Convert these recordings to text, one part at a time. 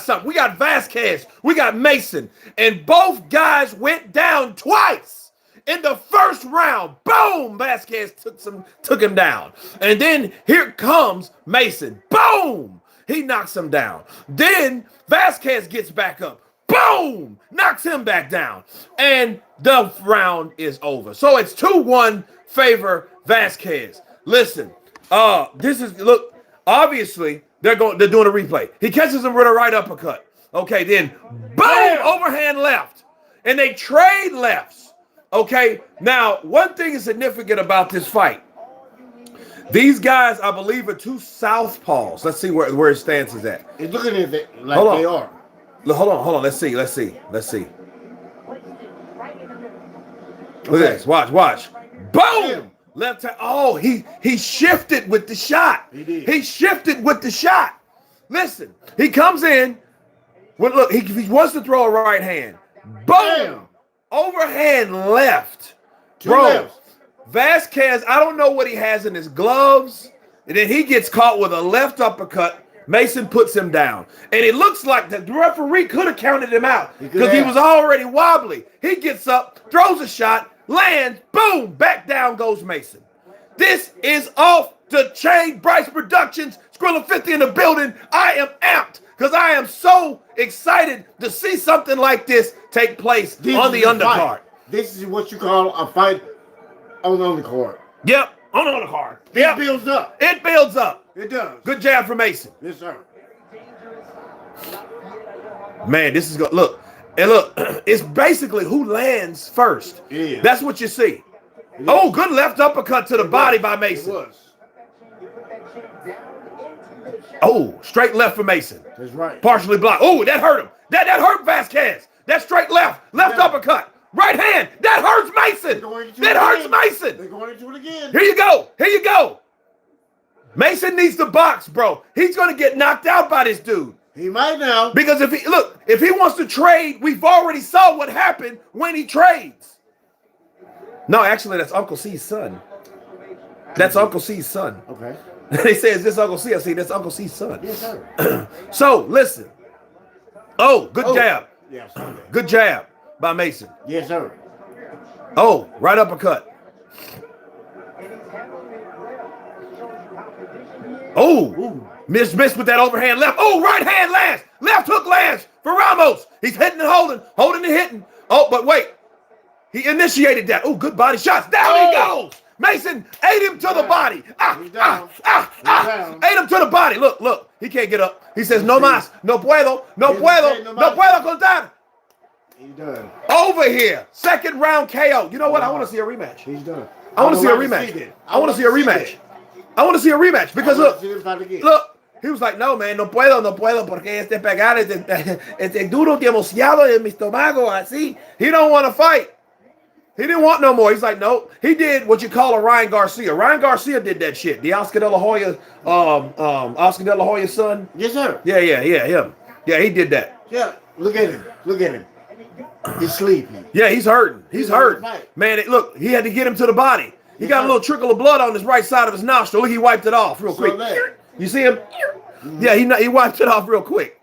something. We got Vasquez. We got Mason. And both guys went down twice in the first round. Boom! Vasquez took him down. And then here comes Mason. Boom! He knocks him down. Then Vasquez gets back up. Boom! Knocks him back down. And the round is over. So it's 2-1 favor Vasquez. Listen, look, obviously they're doing a replay. He catches him with a right uppercut. Okay, then boom, overhand left. And they trade lefts. Okay, now one thing is significant about this fight. These guys, I believe, are two southpaws. Let's see where his stance is at. He's looking at it like they are. Hold on. Let's see. Look at this. Watch. Boom! Left hand. Oh, he shifted with the shot. He did. He shifted with the shot. Listen, he comes in. Well, look, he wants to throw a right hand. Boom! Damn. Overhand left. Two Bro, lefts. Vasquez, I don't know what he has in his gloves. And then he gets caught with a left uppercut. Mason puts him down. And it looks like the referee could have counted him out because he was already wobbly. He gets up, throws a shot, lands, boom, back down goes Mason. This is off the chain. Bryce Productions, Skrilla 50 in the building. I am amped because I am so excited to see something like this take place on the undercard. Fight. This is what you call a fight on the undercard. Yep, on the undercard. It builds up. It builds up. It does. Good jab for Mason. Yes, sir. Man, this is good. Look, it's basically who lands first. Yeah. That's what you see. Oh, good left uppercut to the body by Mason. It was. Oh, straight left for Mason. That's right. Partially blocked. Oh, that hurt him. That hurt Vasquez. That straight left uppercut. Right hand. That hurts Mason. That hurts Mason. They're going into it again. Here you go. Mason needs to box, bro. He's going to get knocked out by this dude. He might now. Because if he wants to trade, we've already saw what happened when he trades. No, actually, that's Uncle C's son. That's Uncle C's son. Okay. They say, is this Uncle C? I see, that's Uncle C's son. Yes, sir. So, listen. Oh, good jab. Yes, Good jab by Mason. Yes, sir. Oh, right uppercut. Oh, missed with that overhand left. Oh, right hand lands. Left hook lands for Ramos. He's hitting and holding and hitting. Oh, but wait. He initiated that. Oh, good body shots. Down he goes. Mason ate him to the body. Ate him to the body. Look. He can't get up. He says, no más. No puedo contar. He's done. Over here. Second round KO. You know what? I want to see a rematch. He's done. I want to see a rematch. I want to see a rematch. I want to see a rematch because look, he was like, no, man, no puedo, porque este pegar este duro demasiado en mi estómago, así. He don't want to fight. He didn't want no more. He's like, no. He did what you call a Ryan Garcia. Ryan Garcia did that shit. The Oscar De La Hoya, Oscar De La Hoya's son. Yes, sir. Yeah, him. Yeah, he did that. Yeah, look at him. He's sleeping. Yeah, he's hurting. He's hurting. Man, look, he had to get him to the body. He got a little trickle of blood on his right side of his nostril. Look, he wiped it off real quick. You see him? Yeah, he wiped it off real quick.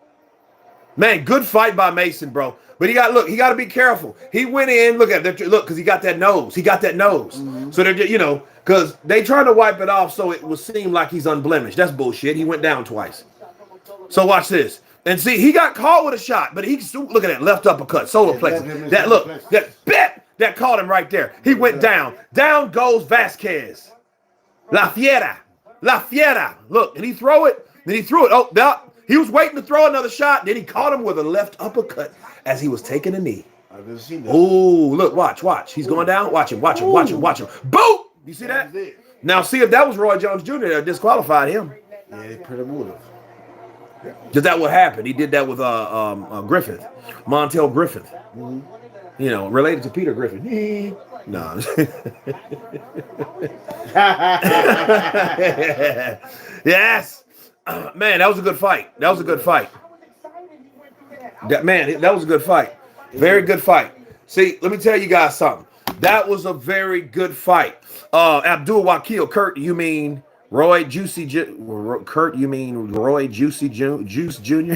Man, good fight by Mason, bro. But he got to be careful. He went in, look, because he got that nose. So they're, because they trying to wipe it off so it will seem like he's unblemished. That's bullshit. He went down twice. So watch this. And see, he got caught with a shot, but look at that left uppercut, solar plexus. That caught him right there. He went down. Down goes Vasquez. La Fiera. Look, did he throw it? Then he threw it. Oh, he was waiting to throw another shot. Then he caught him with a left uppercut as he was taking a knee. I've never seen that. Oh, look, watch. He's going down. Watch him. Boom! You see that? Now, see if that was Roy Jones Jr. that disqualified him. Yeah, he pretty would have. Because that what happened. He did that with Griffith, Montel Griffith. Mm-hmm. Related to Peter Griffin. No. Yes. Man, that was a good fight. That was a good fight. That was a good fight. Very good fight. See, let me tell you guys something. That was a very good fight. Abdul Wakil, Kurt, you mean Roy Juicy Kurt, you mean Roy Juicy Juice Jr.?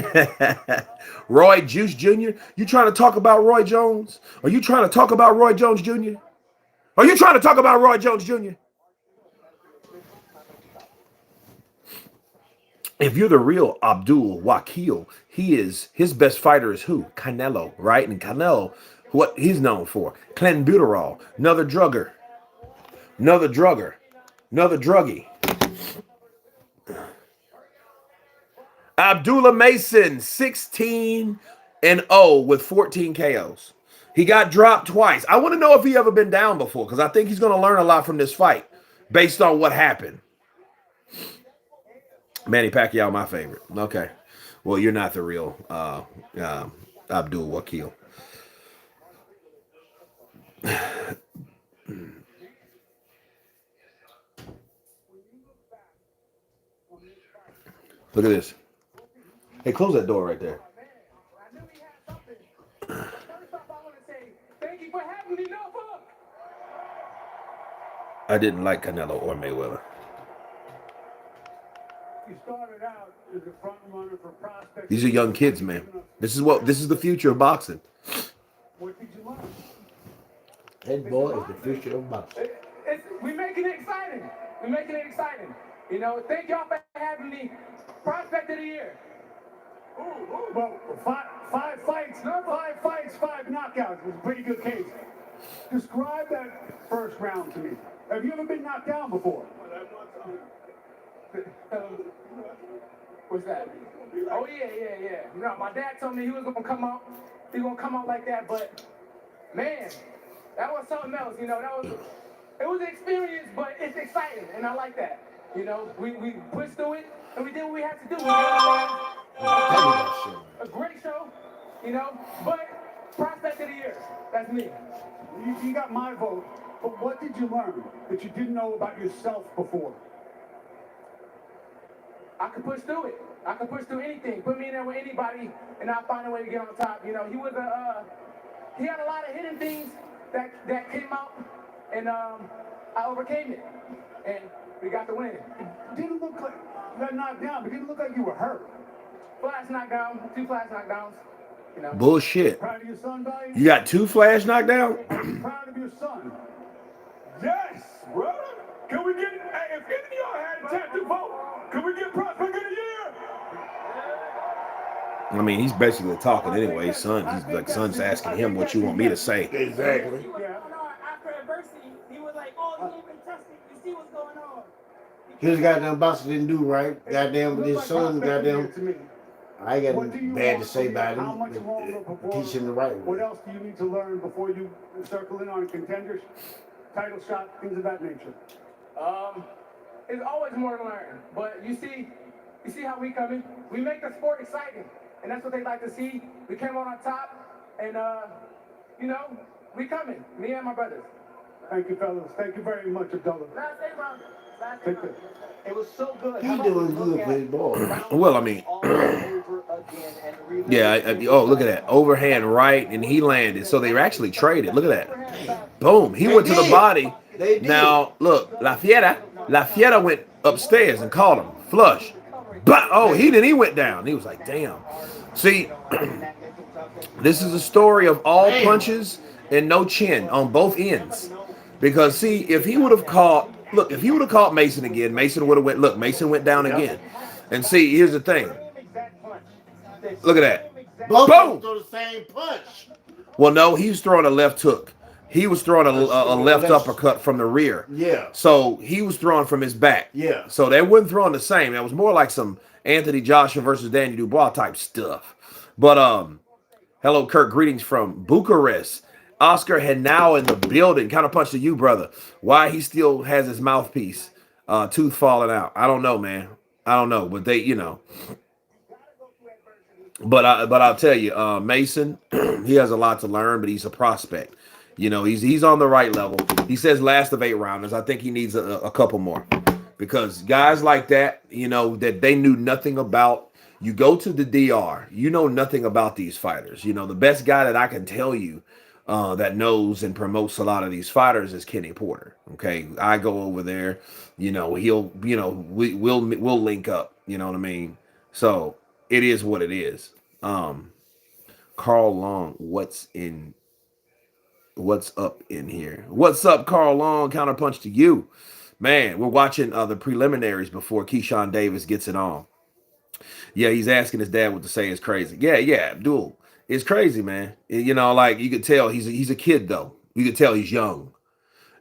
Roy Juice Jr.? You trying to talk about Roy Jones? Are you trying to talk about Roy Jones Jr.? Are you trying to talk about Roy Jones Jr.? If you're the real Abdul Wakil, his best fighter is who? Canelo, right? And Canelo, what he's known for? Clenbuterol, another drugger, another druggie. Abdullah Mason, 16-0 with 14 KOs. He got dropped twice. I want to know if he ever been down before, because I think he's going to learn a lot from this fight based on what happened. Manny Pacquiao, my favorite. Okay. Well, you're not the real Abdul Wakil. Look at this. Hey, close that door right there. I didn't like Canelo or Mayweather. These are young kids, man. This is the future of boxing. That boy is the future of boxing. We're making it exciting. We're making it exciting. You know, thank y'all for having me. Prospect of the year. Well, five fights, 5 knockouts. It was a pretty good case. Describe that first round to me. Have you ever been knocked down before? What's that? Oh yeah. You know, my dad told me he was gonna come out. He gonna come out like that, but man, that was something else. You know, it was an experience, but it's exciting, and I like that. You know, we pushed through it, and we did what we had to do. We a great show, you know, but prospect of the year, that's me. You got my vote, but what did you learn that you didn't know about yourself before? I could push through it. I could push through anything. Put me in there with anybody, and I'll find a way to get on top. You know, he had a lot of hidden things that came out, and I overcame it, and we got the win. It didn't look like you got knocked down, but it didn't look like you were hurt. Flash knockdown, 2 flash knockdowns. You know. Bullshit. Proud of your son, buddy? You got 2 flash knockdown? Proud of your son. Yes, brother. Can we get, if any of y'all had a chance to vote, can we get prospect of the year? I mean, he's basically talking anyway, son. He's like, son's asking him what you want me to say. Exactly. After adversity, he was like, oh, he ain't been tested. You see what's going on. His goddamn boss didn't do right. Goddamn with his son, goddamn. I ain't got nothing bad to say about him. Teach him the right way. What else do you need to learn before you circle in on contenders, title shot, things of that nature? It's always more to learn, but you see how we come in. We make the sport exciting, and that's what they like to see. We came out on top, and you know, we coming. Me and my brothers. Thank you, fellas. Thank you very much, Abdullah. Take care. It was so good. He doing good for his boy. Well, I mean, yeah. Oh, look at that overhand right, and he landed. So they were actually traded. Look at that. Boom. He went to the body. Now look, La Fiera went upstairs and called him flush. But oh, he went down. He was like, damn. See, this is a story of all punches and no chin on both ends. Because see, if he would have caught Mason again, Mason would have went. Look, Mason went down again. And see, here's the thing. Look at that. Both Boom. throw the same punch. Well, no, he was throwing a left hook. He was throwing a left uppercut from the rear. Yeah. So he was throwing from his back. Yeah. So they wasn't throwing the same. That was more like some Anthony Joshua versus Danny Dubois type stuff. But hello, Kirk. Greetings from Bucharest. Oscar had now in the building. Kind of punched to you, brother. Why he still has his mouthpiece tooth falling out? I don't know, man. I don't know. But they, you know. But I'll tell you, Mason, he has a lot to learn, but he's a prospect. You know, he's on the right level. He says last of 8 rounders. I think he needs a couple more. Because guys like that, you know, that they knew nothing about. You go to the DR, you know nothing about these fighters. You know, the best guy that I can tell you that knows and promotes a lot of these fighters is Kenny Porter. Okay, I go over there, he'll, we'll link up. You know what I mean? So it is what it is. Carl Long, what's up in here? What's up, Carl Long? Counterpunch to you, man. We're watching the preliminaries before Keyshawn Davis gets it on. Yeah, he's asking his dad what to say is crazy. Yeah, Abdul. It's crazy, man. Like you could tell he's a kid though. You could tell he's young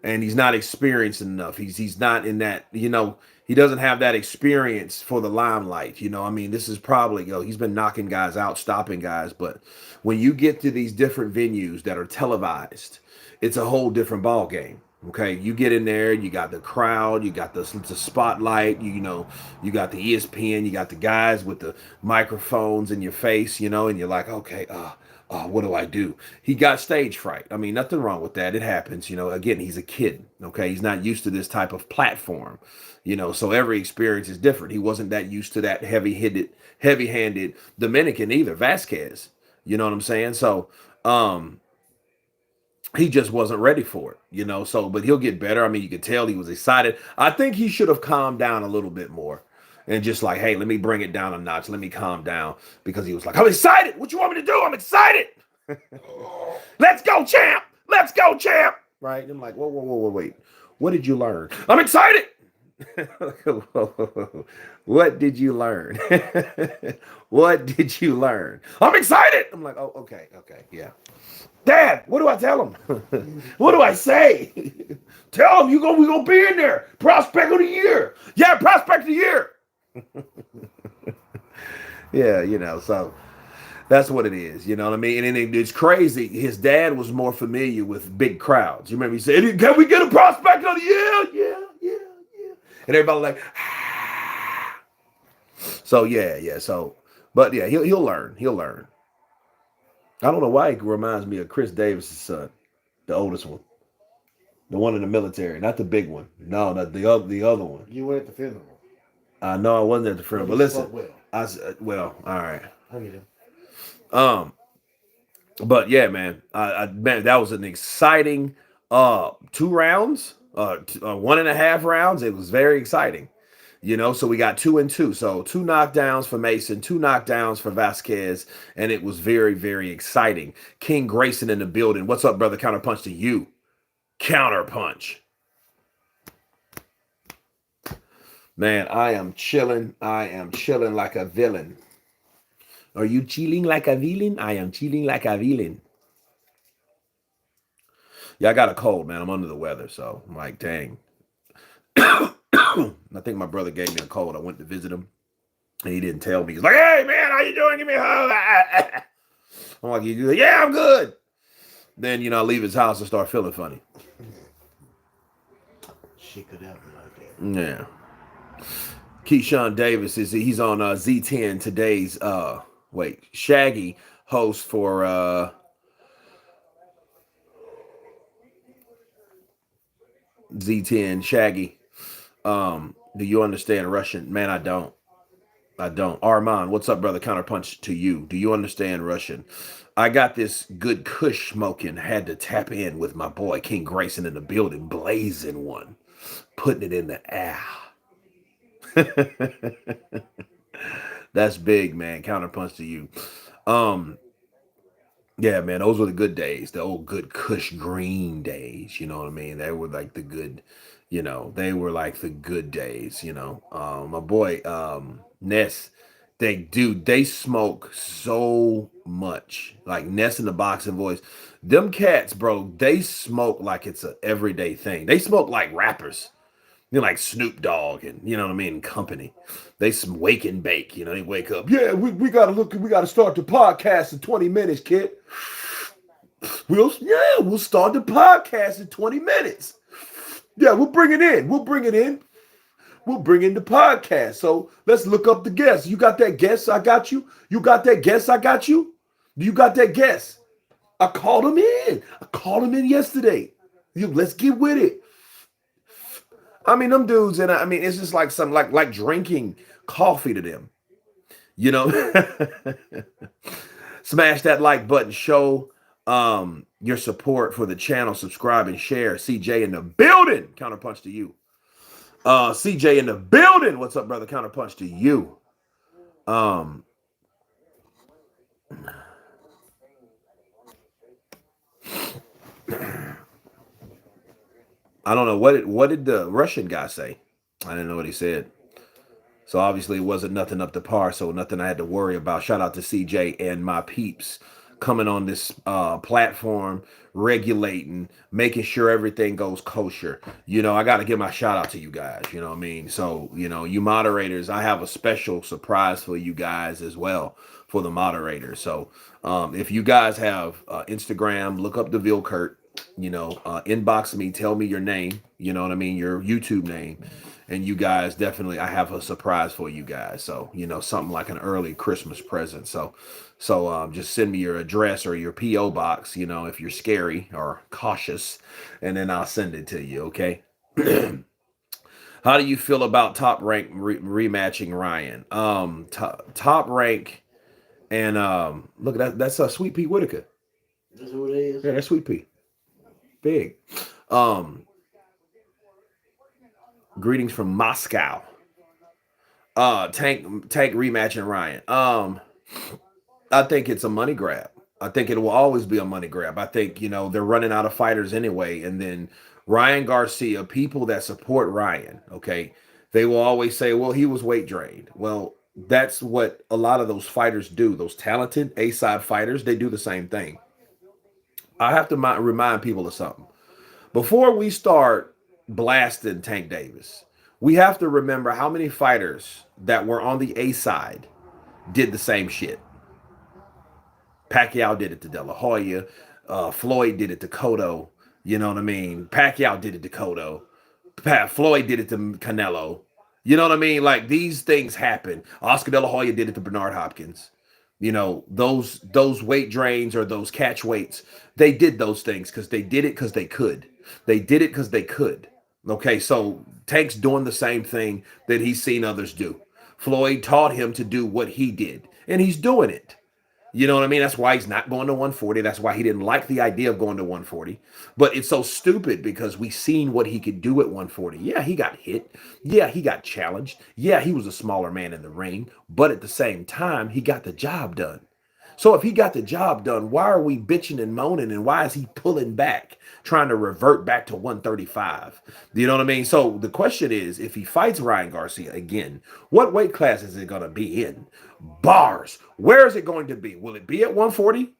and he's not experienced enough. He's not in that, he doesn't have that experience for the limelight. This is probably, he's been knocking guys out, stopping guys, but when you get to these different venues that are televised, it's a whole different ball game. Okay, you get in there, you got the crowd, you got the spotlight, you got the ESPN, you got the guys with the microphones in your face, and you're like, okay, what do I do? He got stage fright. I mean, nothing wrong with that. It happens. Again, he's a kid. Okay, he's not used to this type of platform. So every experience is different. He wasn't that used to that heavy-handed Dominican either, Vasquez. You know what I'm saying? So, he just wasn't ready for it, but he'll get better. I mean, you could tell he was excited. I think he should have calmed down a little bit more and just like, hey, let me bring it down a notch. Let me calm down, because he was like, I'm excited. What you want me to do? I'm excited. Let's go, champ. Let's go, champ. Right. And I'm like, whoa, wait. What did you learn? I'm excited. What did you learn? What did you learn? I'm excited. I'm like, oh, okay, yeah. Dad, what do I tell him? What do I say? Tell him we're gonna be in there. Prospect of the year. Yeah, prospect of the year. Yeah, so that's what it is. You know what I mean? And it's crazy. His dad was more familiar with big crowds. You remember he said, can we get a prospect of the year? Yeah. And everybody like, ah. So yeah. So, but yeah, he'll learn. He'll learn. I don't know why he reminds me of Chris Davis' son, the oldest one, the one in the military, not the big one. No, not the other one. You went at the funeral. No, I wasn't at the funeral. But listen, all right. How you doing? But yeah, man, man, that was an exciting 2 rounds, 1.5 rounds. It was very exciting. So we got 2 and 2. So 2 knockdowns for Mason, 2 knockdowns for Vasquez, and it was very, very exciting. King Grayson in the building. What's up, brother? Counterpunch to you. Counterpunch. Man, I am chilling. I am chilling like a villain. Are you chilling like a villain? I am chilling like a villain. Yeah, I got a cold, man. I'm under the weather, so I'm like, dang. I think my brother gave me a cold. I went to visit him, and he didn't tell me. He's like, hey, man, how you doing? Give me a hug. I'm like, you good? Yeah, I'm good. Then, I leave his house and start feeling funny. Shit could happen like that. Yeah. Keyshawn Davis, he's on Z10 today's, Shaggy host for Z10, Shaggy. Do you understand Russian? Man, I don't. Armand, what's up, brother? Counterpunch to you. Do you understand Russian? I got this good kush smoking. Had to tap in with my boy King Grayson in the building, blazing one, putting it in the air. That's big, man. Counterpunch to you. Yeah, man, those were the good days, the old good kush green days. You know what I mean? They were like the good. They were like the good days, my boy, Ness, they smoke so much, like Ness in the Boxing Voice. Them cats, bro, they smoke like it's a everyday thing. They smoke like rappers, like Snoop Dogg and, you know what I mean, company. They some wake and bake, they wake up. Yeah, we got to start the podcast in 20 minutes, kid. We'll start the podcast in 20 minutes. Yeah, we'll bring it in. We'll bring in the podcast. So let's look up the guests. You got that guest? I got you. You got that guest? I got you. You got that guest? I called him in yesterday. Let's get with it. I mean, them dudes, and I mean, it's just like something like drinking coffee to them. Smash that like button. Show your support for the channel. Subscribe and share. CJ in the building. Counterpunch to you. CJ in the building. What's up, brother? Counterpunch to you. I don't know what did the Russian guy say? I didn't know what he said. So obviously it wasn't nothing up to par, so nothing I had to worry about. Shout out to CJ and my peeps coming on this platform, regulating, making sure everything goes kosher. You know, I got to give my shout out to you guys, you know what I mean? So, you know, you moderators, I have a special surprise for you guys as well, for the moderators. So if you guys have Instagram, look up DeVille Kurt, you know, inbox me, tell me your name, you know what I mean, your YouTube name. And you guys definitely, I have a surprise for you guys. So, you know, something like an early Christmas present. So just send me your address or your P.O. box, you know, if you're scary or cautious, and then I'll send it to you. Okay. How do you feel about Top Rank rematching Ryan? Top Rank and look, that's Sweet Pea Whitaker. That's who it is. Yeah, that's Sweet Pea. Big. Greetings from Moscow. Tank rematch and Ryan. I think it's a money grab. I think it will always be a money grab. I think, you know, they're running out of fighters anyway. And then Ryan Garcia, people that support Ryan, okay, they will always say, well, he was weight drained. Well, that's what a lot of those fighters do. Those talented A-side fighters, they do the same thing. I have to remind people of something. Before we start blasting Tank Davis, we have to remember how many fighters that were on the A side did the same shit. Pacquiao did it to De La Hoya. Floyd did it to Cotto. You know what I mean? Pacquiao did it to Cotto. Floyd did it to Canelo. You know what I mean? Like, these things happen. Oscar De La Hoya did it to Bernard Hopkins. You know, those weight drains or those catch weights, they did those things because they did it because they could. They did it because they could. Okay, so Tank's doing the same thing that he's seen others do. Floyd taught him to do what he did, and he's doing it. You know what I mean? That's why he's not going to 140. That's why he didn't like the idea of going to 140. But it's so stupid because we seen what he could do at 140. Yeah, he got hit. Yeah, he got challenged. Yeah, he was a smaller man in the ring. But at the same time, he got the job done. So if he got the job done, why are we bitching and moaning? And why is he pulling back, trying to revert back to 135? You know what I mean? So the question is, if he fights Ryan Garcia again, what weight class is it going to be in? Bars. Where is it going to be? Will it be at 140?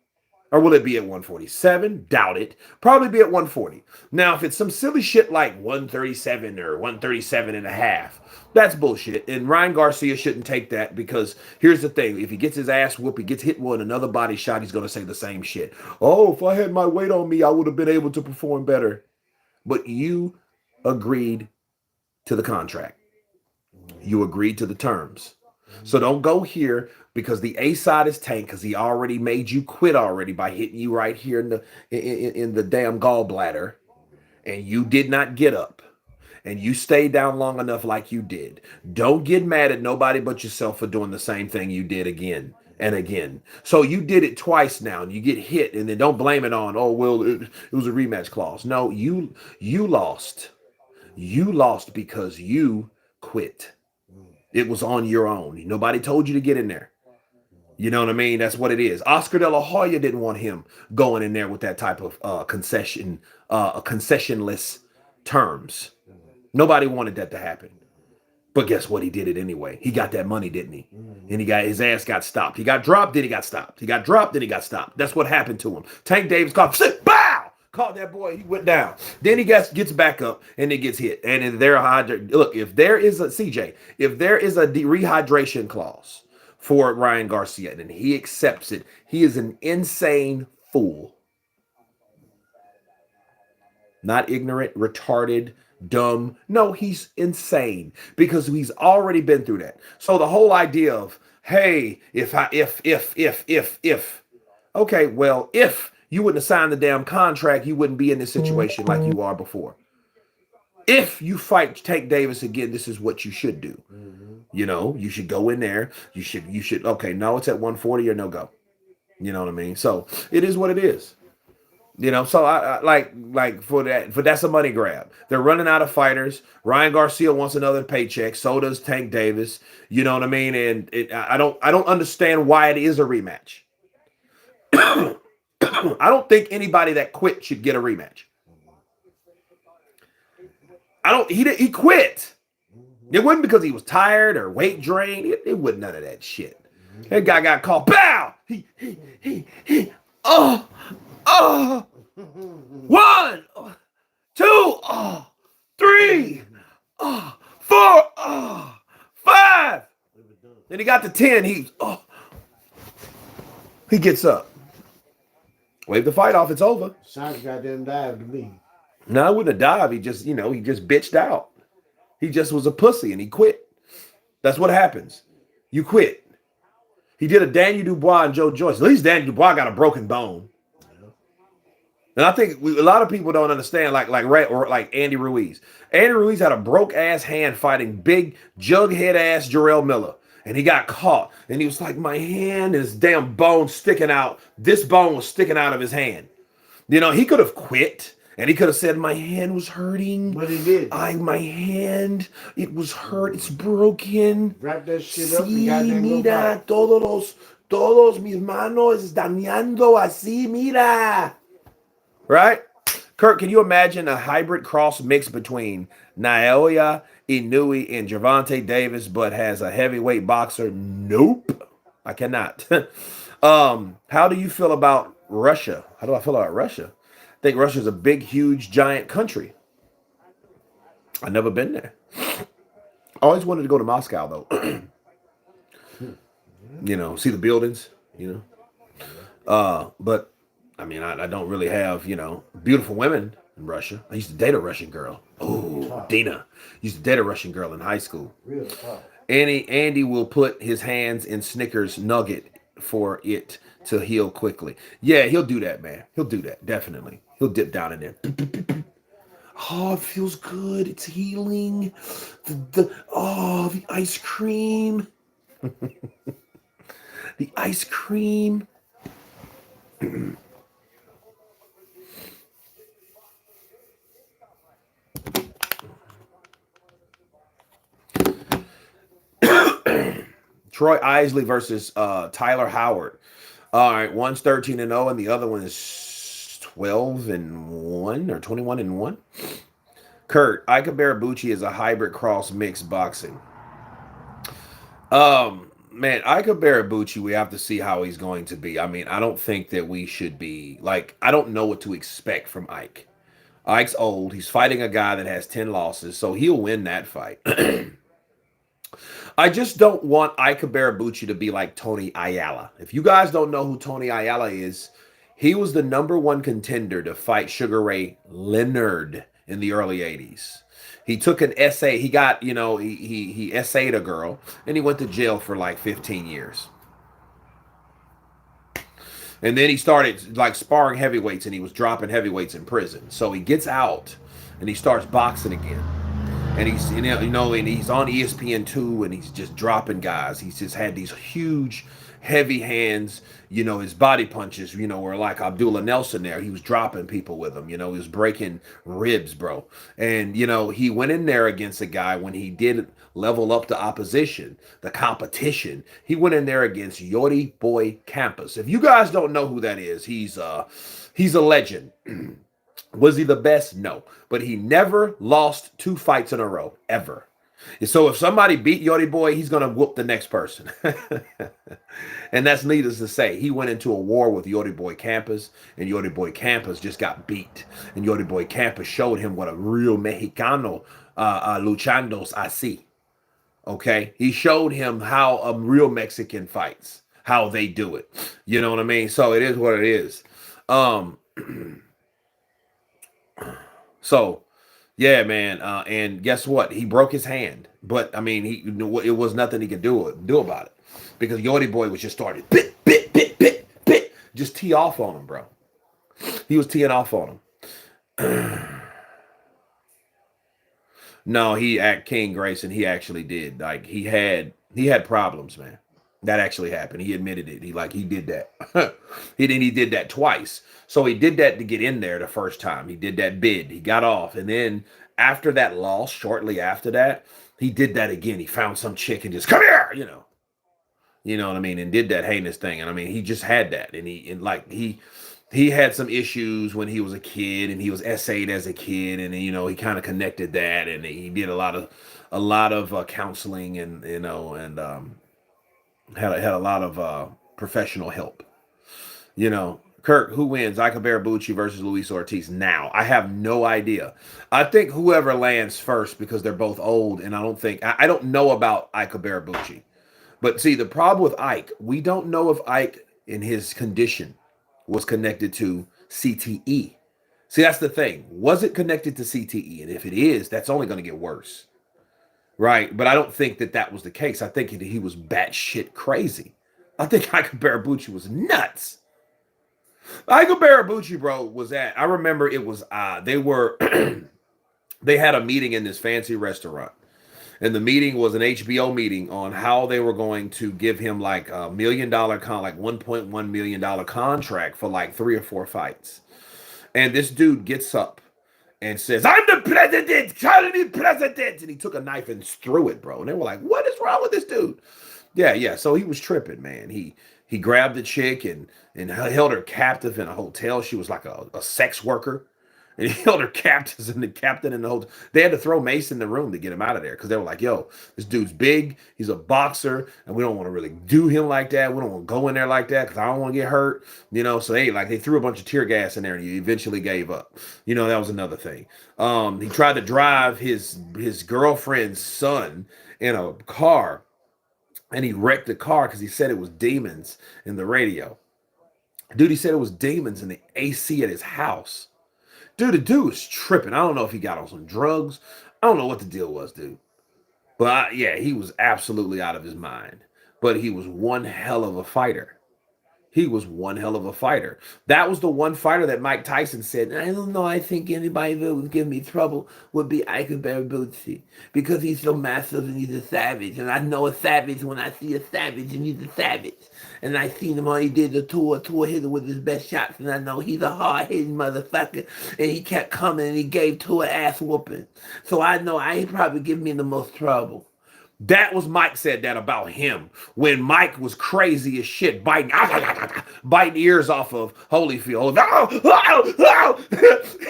Or will it be at 147? Doubt it. Probably be at 140. Now, if it's some silly shit like 137 or 137 and a half, that's bullshit. And Ryan Garcia shouldn't take that, because here's the thing. If he gets his ass whooped, he gets hit with another body shot, he's going to say the same shit. Oh, if I had my weight on me, I would have been able to perform better. But you agreed to the contract. You agreed to the terms. So don't go here because the A side is Tank, because he already made you quit already by hitting you right here in the damn gallbladder, and you did not get up, and you stayed down long enough like you did. Don't get mad at nobody but yourself for doing the same thing you did again and again. So you did it twice now, and you get hit, and then don't blame it on, oh, well, it was a rematch clause. No, you lost. You lost because you quit. It was on your own. Nobody told you to get in there. You know what I mean? That's what it is. Oscar De La Hoya didn't want him going in there with that type of concessionless terms. Nobody wanted that to happen. But guess what? He did it anyway. He got that money, didn't he? And his ass got stopped. He got dropped, then he got stopped. He got dropped, then he got stopped. That's what happened to him. Tank Davis caught, bow! Caught that boy, he went down. Then he gets back up and it gets hit. And if there is a rehydration clause for Ryan Garcia and he accepts it, he is an insane fool. Not ignorant, retarded, dumb. No, he's insane because he's already been through that. So the whole idea of, hey, if okay, well, if you wouldn't have signed the damn contract, you wouldn't be in this situation like you are before. If you fight Tank Davis again, this is what you should do. You know, you should go in there. You should, okay, no, it's at 140 or no go. You know what I mean? So it is what it is. You know, so I like for that's a money grab. They're running out of fighters. Ryan Garcia wants another paycheck. So does Tank Davis. You know what I mean? And I don't understand why it is a rematch. I don't think anybody that quit should get a rematch. He quit. It wasn't because he was tired or weight drained. It wasn't none of that shit. That guy got called. Bow. Oh. 1, 2, 3, 4, 5. Then he got to 10. He gets up. Wave the fight off. It's over. Sounds goddamn dive to me. No, it wouldn't have dived. He just bitched out. He just was a pussy and he quit. That's what happens. You quit. He did a Daniel Dubois and Joe Joyce. At least Daniel Dubois got a broken bone. And I think a lot of people don't understand, like Andy Ruiz. Andy Ruiz had a broke ass hand fighting big jughead ass Jarrell Miller, and he got caught. And he was like, my hand and his damn bone sticking out. This bone was sticking out of his hand. You know, he could have quit. And he could have said, my hand was hurting. But he did. My hand, it was hurt. It's broken. Wrap that shit up. Sí, mira, todos mis manos dañando así, mira. Right? Kurt, can you imagine a hybrid cross mix between Naoya Inoue and Gervonta Davis, but has a heavyweight boxer? Nope. I cannot. How do you feel about Russia? How do I feel about Russia? I think Russia's a big, huge, giant country. I've never been there. I always wanted to go to Moscow, though. You know, see the buildings, you know. But, I mean, I don't really have, you know, beautiful women in Russia. I used to date a Russian girl. Oh, Dina. Used to date a Russian girl in high school. Real tough. Andy will put his hands in Snickers nugget for it to heal quickly. Yeah, he'll do that, man. He'll do that, definitely. He'll dip down in there. Oh, it feels good. It's healing. The ice cream. The ice cream. Troy Isley versus Tyler Howard. All right, one's 13-0 and the other one is 12-1 or 21-1. Kurt, Ike Ibeabuchi is a hybrid cross mixed boxing. Man, Ike Ibeabuchi, we have to see how he's going to be. I mean, I don't think that we should be like, I don't know what to expect from Ike. Ike's old. He's fighting a guy that has 10 losses, so he'll win that fight. I just don't want Ike Ibeabuchi to be like Tony Ayala. If you guys don't know who Tony Ayala is, he was the #1 contender to fight Sugar Ray Leonard in the early 80s. He took an essay. He got, you know, he essayed a girl, and he went to jail for like 15 years. And then he started like sparring heavyweights, and he was dropping heavyweights in prison. So he gets out, and he starts boxing again. And he's, you know, and he's on ESPN2, and he's just dropping guys. He's just had these huge, heavy hands. You know, his body punches, you know, were like Abdullah Nelson there. He was dropping people with them. You know, he was breaking ribs, bro. And, you know, he went in there against a guy when he did level up the opposition, the competition. He went in there against Yori Boy Campos. If you guys don't know who that is, he's a legend. Was he the best? No. But he never lost 2 fights in a row, ever. So if somebody beat Yori Boy, he's going to whoop the next person. And that's needless to say. He went into a war with Yori Boy Campos, and Yori Boy Campos just got beat. And Yori Boy Campos showed him what a real Mexicano luchandos así. Okay? He showed him how a real Mexican fights, how they do it. You know what I mean? So it is what it is. So, yeah, man. And guess what? He broke his hand. But, I mean, it was nothing he could do about it. Because Yori Boy was just started, bit. Just tee off on him, bro. He was teeing off on him. No, King Grayson, he actually did. Like, he had problems, man. That actually happened. He admitted it. He did that. He did that twice. So he did that to get in there the first time. He did that bid. He got off. And then after that loss, shortly after that, he did that again. He found some chick and just come here, You know what I mean? And did that heinous thing. And I mean, he just had that. And he had some issues when he was a kid, and he was essayed as a kid, and he kind of connected that, and he did a lot of counseling, and had a lot of professional help. Kirk, who wins, Ike Ibeabuchi versus Luis Ortiz? Now, I have no idea. I think whoever lands first, because they're both old, and I don't know about Ike Ibeabuchi. But see, the problem with Ike, we don't know if Ike in his condition was connected to CTE. See, that's the thing. Was it connected to CTE? And if it is, that's only going to get worse. Right? But I don't think that was the case. I think he was batshit crazy. I think Ike Ibeabuchi was nuts. Ike Ibeabuchi, bro, I remember it was, they had a meeting in this fancy restaurant. And the meeting was an HBO meeting on how they were going to give him like $1 million, like $1.1 million contract for like 3 or 4 fights. And this dude gets up and says, "I'm the president, call me president." And he took a knife and threw it, bro. And they were like, "What is wrong with this dude?" Yeah. So he was tripping, man. He grabbed the chick and held her captive in a hotel. She was like a sex worker. And he held her captive, and the captain in the hotel. They had to throw Mace in the room to get him out of there, because they were like, "Yo, this dude's big. He's a boxer, and we don't want to really do him like that. We don't want to go in there like that, because I don't want to get hurt." So they threw a bunch of tear gas in there, and he eventually gave up. That was another thing. He tried to drive his girlfriend's son in a car, and he wrecked the car because he said it was demons in the radio. Dude, he said it was demons in the AC at his house. Dude, the dude was tripping. I don't know if he got on some drugs. I don't know what the deal was, dude. But he was absolutely out of his mind. But he was one hell of a fighter. He was one hell of a fighter. That was the one fighter that Mike Tyson said, "I don't know, I think anybody that would give me trouble would be Ike Ibeabuchi, because he's so massive and he's a savage. And I know a savage when I see a savage, and he's a savage. And I seen him when he did the tour hitter with his best shots, and I know he's a hard-hitting motherfucker. And he kept coming, and he gave Tour ass whooping. So I know I ain't probably give me the most trouble." That was Mike said that about him when Mike was crazy as shit, biting ears off of Holyfield.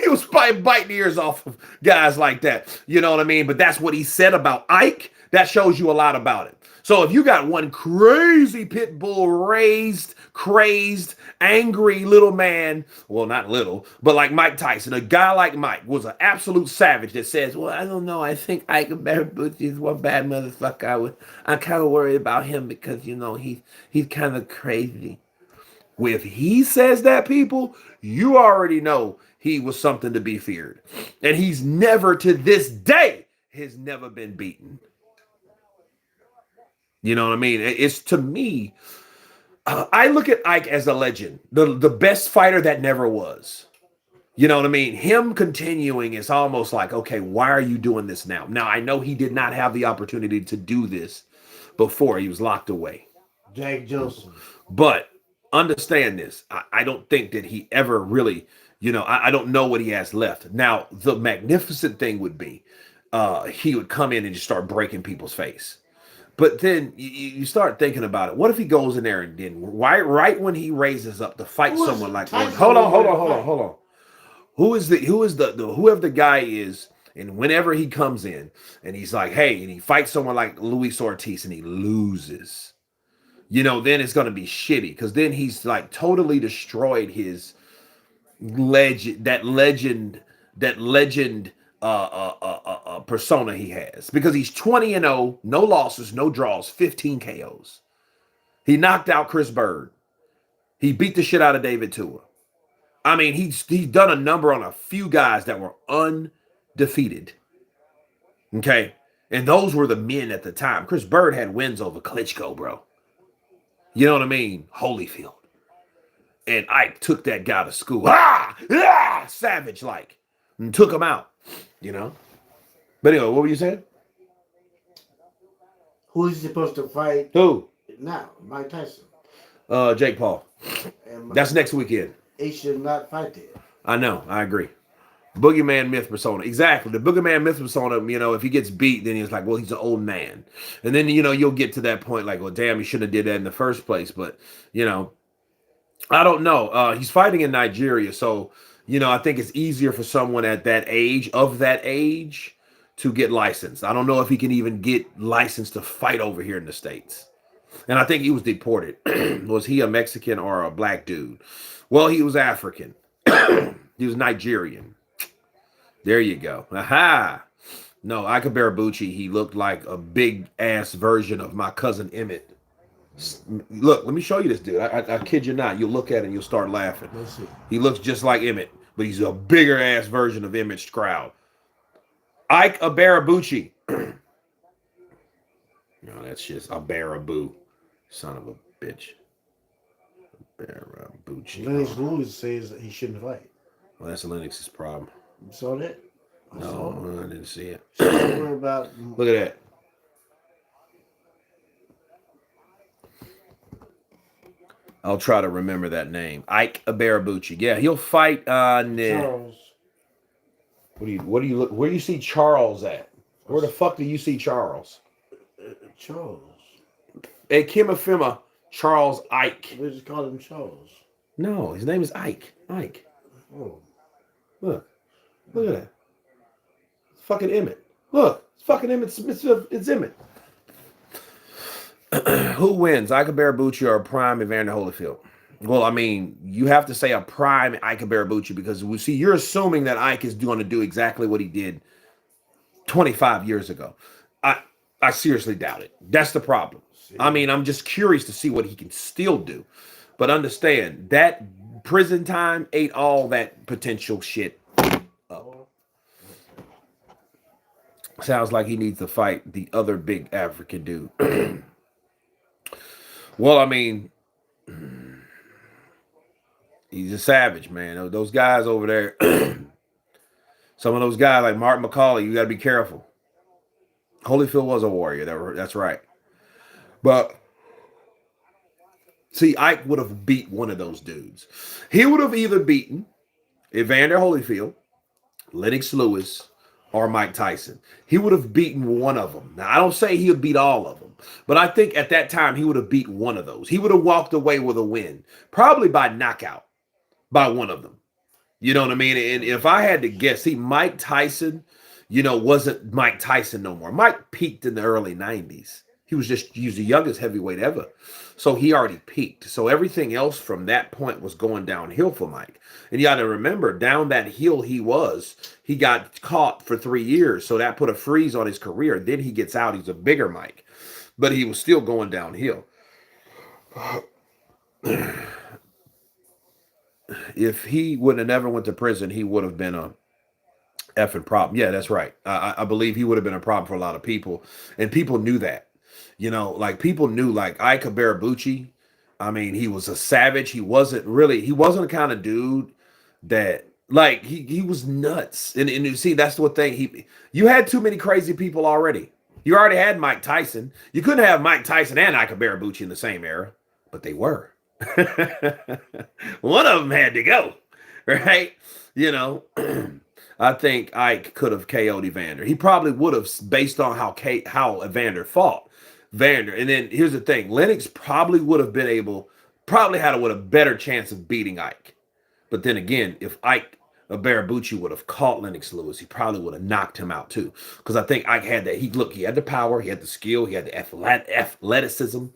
He was biting ears off of guys like that. You know what I mean? But that's what he said about Ike. That shows you a lot about it. So if you got one crazy pit bull raised, crazed, angry little man, well, not little, but like Mike Tyson, a guy like Mike was an absolute savage that says, "Well, I don't know, I think Ike Ibeabuchi is one bad motherfucker. I'm kind of worried about him because, he's kind of crazy." If he says that, people, you already know he was something to be feared. And he's never, to this day, has never been beaten. You know what I mean? It's, to me, I look at Ike as a legend, the best fighter that never was. You know what I mean? Him continuing is almost like, okay, why are you doing this now? Now, I know he did not have the opportunity to do this before. He was locked away. Jack Johnson. But understand this. I don't think that he ever really, I don't know what he has left. Now, the magnificent thing would be he would come in and just start breaking people's face. But then you start thinking about it. What if he goes in there and then right when he raises up to fight someone like Tyson? Hold on. Whoever the guy is, and whenever he comes in and he's like, "Hey," and he fights someone like Luis Ortiz and he loses, then it's gonna be shitty, because then he's like totally destroyed his legend persona he has, because he's 20-0, no losses, no draws, 15 KOs. He knocked out Chris Bird. He beat the shit out of David Tua. I mean, he's done a number on a few guys that were undefeated. Okay? And those were the men at the time. Chris Bird had wins over Klitschko, bro. You know what I mean? Holyfield. And Ike took that guy to school. Savage like. And took him out. But anyway, what were you saying? Who's he supposed to fight? Who? now, Mike Tyson. Jake Paul. And That's next weekend. he should not fight there. I know. I agree. Boogeyman myth persona. Exactly. The boogeyman myth persona, if he gets beat, then he's like, well, he's an old man. And then, you'll get to that point like, well, damn, he shouldn't have did that in the first place. But, I don't know. He's fighting in Nigeria. So, I think it's easier for someone at that age, to get licensed. I don't know if he can even get licensed to fight over here in the States. And I think he was deported. Was he a Mexican or a black dude? Well, he was African. He was Nigerian. There you go. Aha. No, Ike Ibeabuchi, he looked like a big ass version of my cousin Emmett. Look, let me show you this dude. I kid you not. You'll look at it and you'll start laughing. Let's see. He looks just like Emmett, but he's a bigger ass version of Emmett's crowd. Ike Ibeabuchi. No, that's just Ibeabuchi. Son of a bitch. Ibeabuchi. Lennox Lewis says that he shouldn't fight. Well, that's Lennox's problem. You saw that? No, I didn't see it. Somewhere about. Look at that. I'll try to remember that name. Ike Ibeabuchi. Yeah, he'll fight on Charles. Where do you see Charles at? Where the fuck do you see Charles? Charles. At Kimafima, Charles Ike. We just call him Charles. No, his name is Ike. Ike. Oh. Look at that. It's fucking Emmett. Look, it's fucking Emmett. It's Emmett. Who wins, Ike Ibeabuchi or a prime Evander Holyfield? Well, I mean, you have to say a prime Ike Ibeabuchi because you're assuming that Ike is going to do exactly what he did 25 years ago. I seriously doubt it. That's the problem. I mean, I'm just curious to see what he can still do. But understand, that prison time ate all that potential shit up. Sounds like he needs to fight the other big African dude. Well, I mean, he's a savage, man. Those guys over there, some of those guys like Mark McCauley, you got to be careful. Holyfield was a warrior. That's right. But see, Ike would have beat one of those dudes. He would have either beaten Evander Holyfield, Lennox Lewis, or Mike Tyson. He would have beaten one of them. Now, I don't say he would beat all of them, but I think at that time he would have beat one of those. He would have walked away with a win, probably by knockout, by one of them. You know what I mean? And if I had to guess, see, Mike Tyson, wasn't Mike Tyson no more. Mike peaked in the early 90s. He was the youngest heavyweight ever. So he already peaked. So everything else from that point was going downhill for Mike. And you got to remember, down that hill he got caught for 3 years. So that put a freeze on his career. Then he gets out. He's a bigger Mike. But he was still going downhill. If he would have never went to prison, he would have been a effing problem. Yeah, that's right. I believe he would have been a problem for a lot of people. And people knew that. People knew, like, Ike Ibeabuchi, I mean, he was a savage. He wasn't the kind of dude that, like, he was nuts. And you see, that's the thing. You had too many crazy people already. You already had Mike Tyson. You couldn't have Mike Tyson and Ike Ibeabuchi in the same era, but they were. One of them had to go, right? I think Ike could have KO'd Evander. He probably would have, based on how Evander fought. And then here's the thing: Lennox probably would have had a better chance of beating Ike. But then again, if Ike Ibeabuchi would have caught Lennox Lewis, he probably would have knocked him out too. Because I think Ike had that. He had the power, he had the skill, he had the athleticism.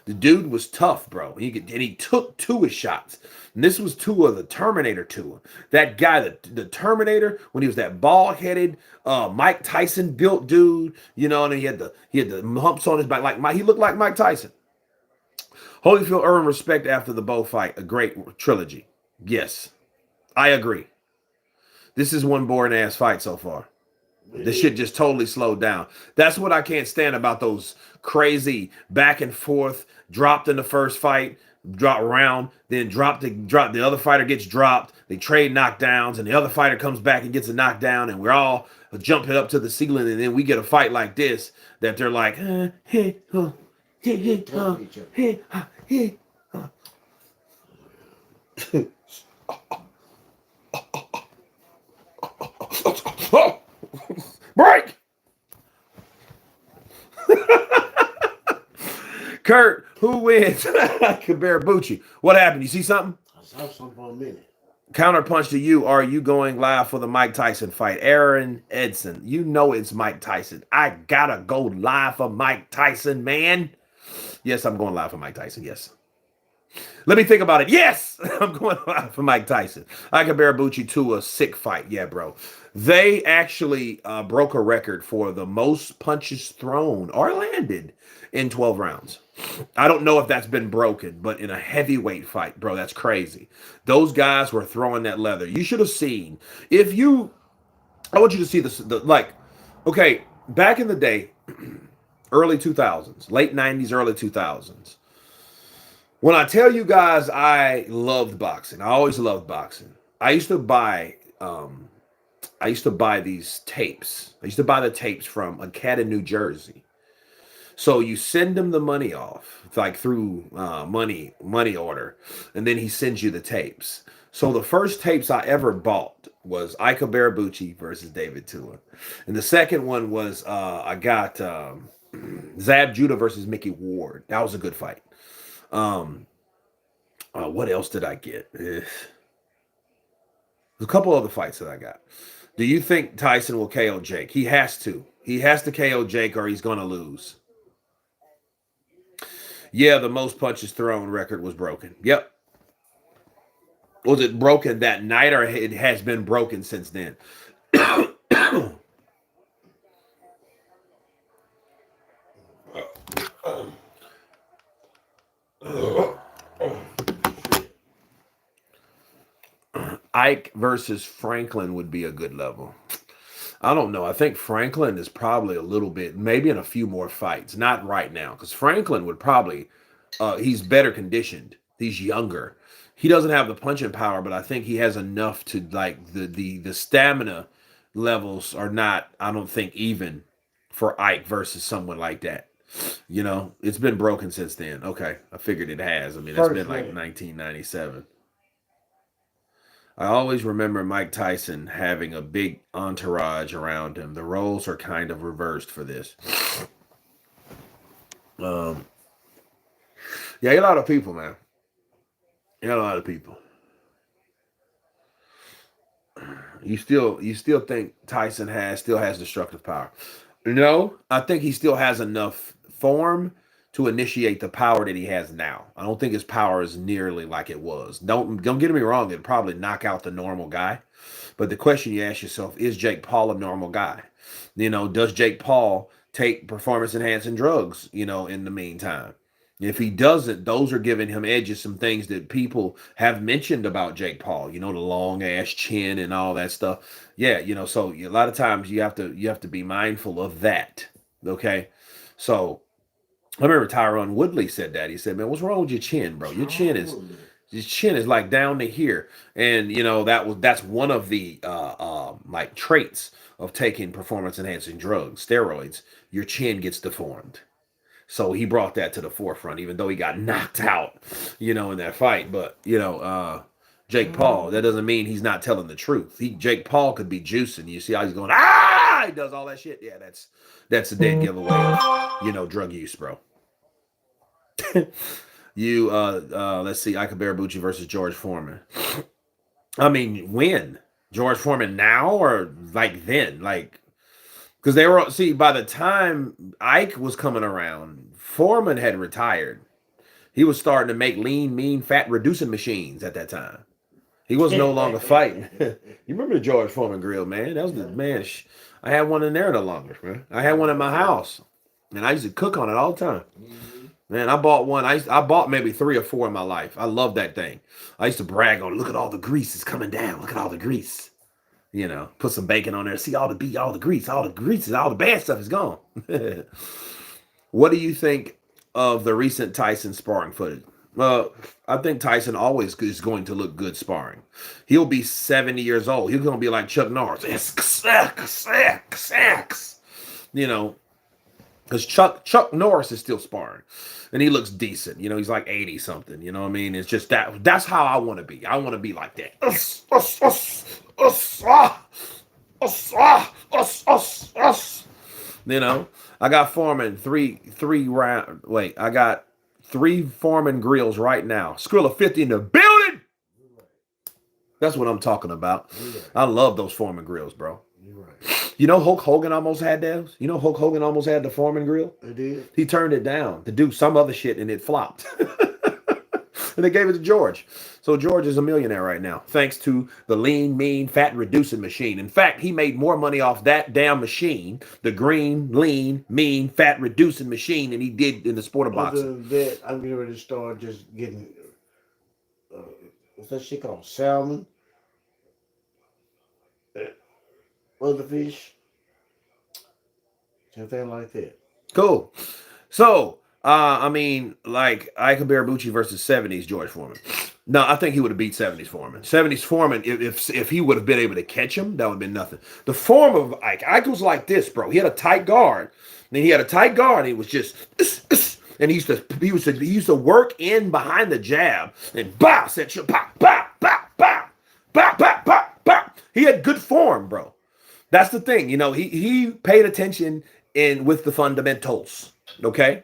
The dude was tough, bro. He took 2 of his shots. And this was 2 of the Terminator 2. That guy, the Terminator, when he was that bald-headed Mike Tyson built dude, and he had the humps on his back, he looked like Mike Tyson. Holyfield earned respect after the Bo fight, a great trilogy. Yes, I agree. This is one boring ass fight so far. This shit just totally slowed down. That's what I can't stand about those crazy back and forth, dropped in the first fight, drop round, then the other fighter gets dropped, they trade knockdowns, and the other fighter comes back and gets a knockdown, and we're all jumping up to the ceiling, and then we get a fight like this that they're like, Break. Kurt, who wins? Ike Ibeabuchi. What happened? You see something? I saw something for a minute. Counterpunch to you. Are you going live for the Mike Tyson fight? Aaron Edson. You know it's Mike Tyson. I gotta go live for Mike Tyson, man. Yes, I'm going live for Mike Tyson. Yes. Let me think about it. Yes, I'm going live for Mike Tyson. Ike Ibeabuchi to a sick fight. Yeah, bro. They actually broke a record for the most punches thrown or landed in 12 rounds. I don't know if that's been broken, but in a heavyweight fight, bro, that's crazy. Those guys were throwing that leather. You should have seen. I want you to see this. Okay, back in the day, early 2000s, late 90s, early 2000s. When I tell you guys I loved boxing, I always loved boxing. I used to buy these tapes. I used to buy the tapes from a cat in New Jersey. So you send him the money off, like through money order, and then he sends you the tapes. So the first tapes I ever bought was Ike Ibeabuchi versus David Tua. And the second one was I got Zab Judah versus Mickey Ward. That was a good fight. What else did I get? There's a couple other fights that I got. Do you think Tyson will KO Jake? He has to. He has to KO Jake or he's going to lose. Yeah, the most punches thrown record was broken. Yep. Was it broken that night or it has been broken since then? Ike versus Franklin would be a good level. I don't know. I think Franklin is probably a little bit, maybe in a few more fights. Not right now, because Franklin would probably, he's better conditioned. He's younger. He doesn't have the punching power, but I think he has enough to, like, the stamina levels are not, I don't think, even for Ike versus someone like that. You know, it's been broken since then. Okay, I figured it has. I mean, it's been like 1997. I always remember Mike Tyson having a big entourage around him. The roles are kind of reversed for this. Yeah, a lot of people, man. Yeah, a lot of people. You still think Tyson still has destructive power? No, I think he still has enough form to initiate the power that he has now. I don't think his power is nearly like it was. Don't get me wrong, it'd probably knock out the normal guy. But the question you ask yourself, is Jake Paul a normal guy? You know, does Jake Paul take performance enhancing drugs, you know, in the meantime? If he doesn't, those are giving him edges, some things that people have mentioned about Jake Paul, you know, the long ass chin and all that stuff. Yeah, you know, so a lot of times you have to be mindful of that. Okay. So I remember Tyron Woodley said that. He said, man, what's wrong with your chin, bro? Your chin is like down to here. And you know, that's one of the like traits of taking performance enhancing drugs, steroids. Your chin gets deformed. So he brought that to the forefront, even though he got knocked out, you know, in that fight. But, you know, Jake Paul, that doesn't mean he's not telling the truth. Jake Paul could be juicing. You see how he's going, he does all that shit. Yeah, that's a dead giveaway of, you know, drug use, bro. Let's see, Ike Ibeabuchi versus George Foreman. I mean, when? George Foreman now or like then? Like, because they were, see, by the time Ike was coming around, Foreman had retired. He was starting to make lean, mean, fat reducing machines at that time. He was no longer fighting. You remember the George Foreman grill, man? That was the man. I had one in there the longest, man. I had one in my house, and I used to cook on it all the time. Man, I bought one. I bought maybe 3 or 4 in my life. I love that thing. I used to brag on it. Look at all the grease is coming down. Look at all the grease. You know, put some bacon on there. See all the grease, all the bad stuff is gone. What do you think of the recent Tyson sparring footage? Well, I think Tyson always is going to look good sparring. He'll be 70 years old. He's going to be like Chuck Norris. You know, Because Chuck Norris is still sparring, and he looks decent. You know, he's like 80 something. You know what I mean? It's just that's how I want to be. I want to be like that. You know, I got Foreman three round. Wait, I got 3 Foreman grills right now. Skrilla 50 in the building. That's what I'm talking about. I love those Foreman grills, bro. You know Hulk Hogan almost had those? You know Hulk Hogan almost had the Foreman grill? It did. He turned it down to do some other shit and it flopped. And they gave it to George. So George is a millionaire right now, thanks to the lean, mean, fat reducing machine. In fact, he made more money off that damn machine, the green, lean, mean, fat reducing machine, than he did in the sport of boxing. Other than that, I'm getting ready to start just getting, what's that shit called? Salmon. Other fish. Something like that. Cool. So, I mean, like Ike Ibeabuchi versus 70s George Foreman. No, I think he would have beat 70s Foreman. 70s Foreman, if he would have been able to catch him, that would have been nothing. The form of Ike was like this, bro. He had a tight guard. Then he had a tight guard. And he was just, and he used to work in behind the jab and bow, set you, bow, bow, bow, bow, bow, bow, bow, bow. He had good form, bro. That's the thing, you know. He paid attention with the fundamentals. Okay,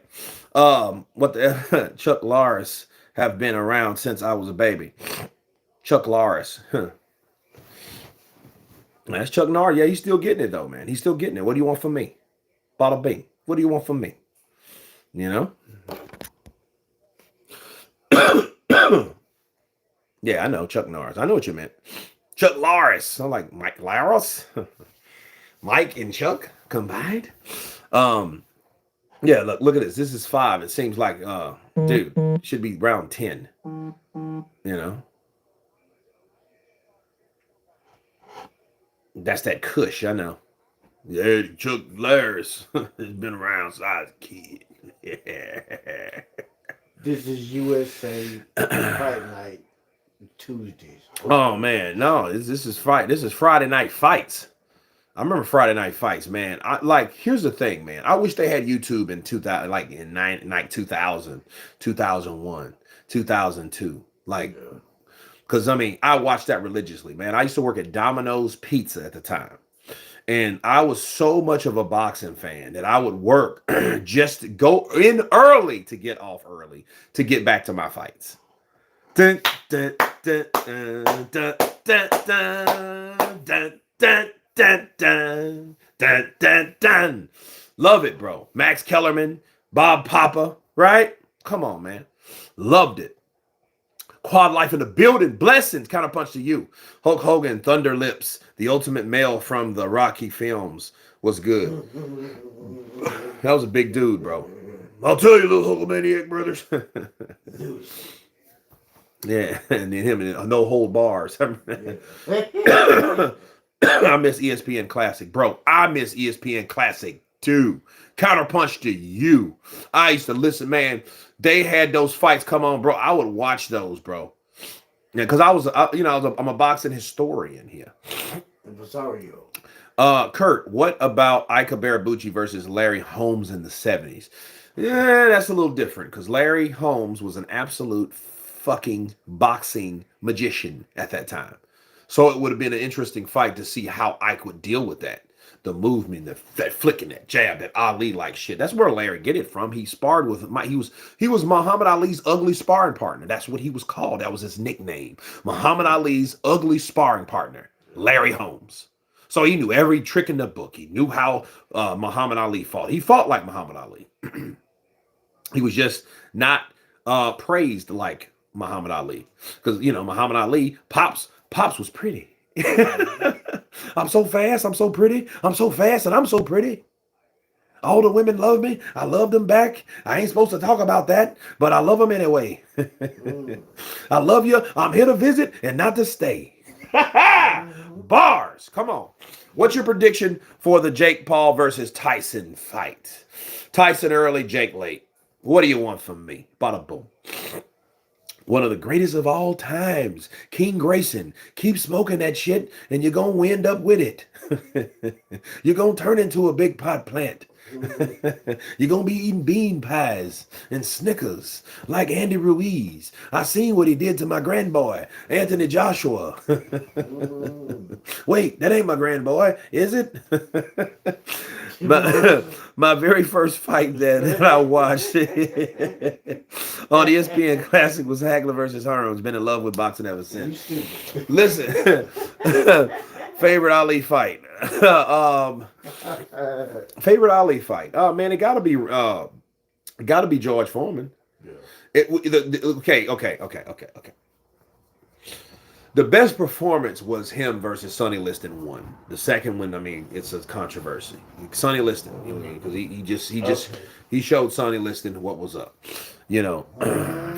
what the Chuck Norris have been around since I was a baby. Chuck Norris, that's Chuck Norris. Yeah, he's still getting it though, man. He's still getting it. What do you want from me? Bada bing. What do you want from me? You know. Yeah, I know Chuck Norris. I know what you meant. Chuck Norris. I'm like Mike Laros. Mike and Chuck combined. Yeah, look at this. This is 5. It seems like dude, should be round 10. You know. That's that Kush, I know. Yeah, Chuck Norris has been around since I was a kid. Yeah. This is USA Fight Night Tuesdays. Oh man, no, this is Friday night fights. I remember Friday night fights, man. Here's the thing, man. I wish they had YouTube in 2000, like in 2000, 2001, 2002. Like, because I mean, I watched that religiously, man. I used to work at Domino's Pizza at the time. And I was so much of a boxing fan that I would work just to go in early to get off early to get back to my fights. Dun, dun, dun, dun, dun, dun, dun, dun, dun. Dun, dun, dun, dun, dun. Love it, bro. Max Kellerman, Bob Papa, right? Come on, man. Loved it. Quad Life in the building. Blessings. Counter punch to you. Hulk Hogan, Thunder Lips, the ultimate male from the Rocky films was good. That was a big dude, bro. I'll tell you, little Hulkamaniac brothers. Yeah, and then him and no hold bars. I miss ESPN Classic, bro. I miss ESPN Classic too. Counterpunch to you. I used to listen, man. They had those fights come on, bro. I would watch those, bro. Yeah, because I'm a boxing historian here. Rosario. Kurt, what about Ike Ibeabuchi versus Larry Holmes in the 70s? Yeah, that's a little different because Larry Holmes was an absolute fucking boxing magician at that time. So it would have been an interesting fight to see how Ike would deal with that. The movement, that flicking, that jab, that Ali-like shit. That's where Larry get it from. He sparred with he was Muhammad Ali's ugly sparring partner. That's what he was called. That was his nickname. Muhammad Ali's ugly sparring partner, Larry Holmes. So he knew every trick in the book. He knew how Muhammad Ali fought. He fought like Muhammad Ali. He was just not praised like Muhammad Ali. Because, Muhammad Ali, Pops was pretty. I'm so fast. I'm so pretty. I'm so fast and I'm so pretty. All the women love me. I love them back. I ain't supposed to talk about that, but I love them anyway. I love you. I'm here to visit and not to stay. Bars. Come on. What's your prediction for the Jake Paul versus Tyson fight? Tyson early, Jake late. What do you want from me? Bada boom. One of the greatest of all times, King Grayson. Keep smoking that shit and you're going to wind up with it. You're going to turn into a big pot plant. You're gonna be eating bean pies and Snickers like Andy Ruiz. I seen what he did to my grandboy, Anthony Joshua. Wait, that ain't my grandboy, is it? But my very first fight that I watched on ESPN Classic was Hagler versus Hearns. Been in love with boxing ever since. Listen, favorite Ali fight. Favorite Ali fight. Oh man, it gotta be George Foreman. Yeah. Okay. The best performance was him versus Sonny Liston 1. The second one, I mean, it's a controversy. Sonny Liston, you know, because he showed Sonny Liston what was up. You know,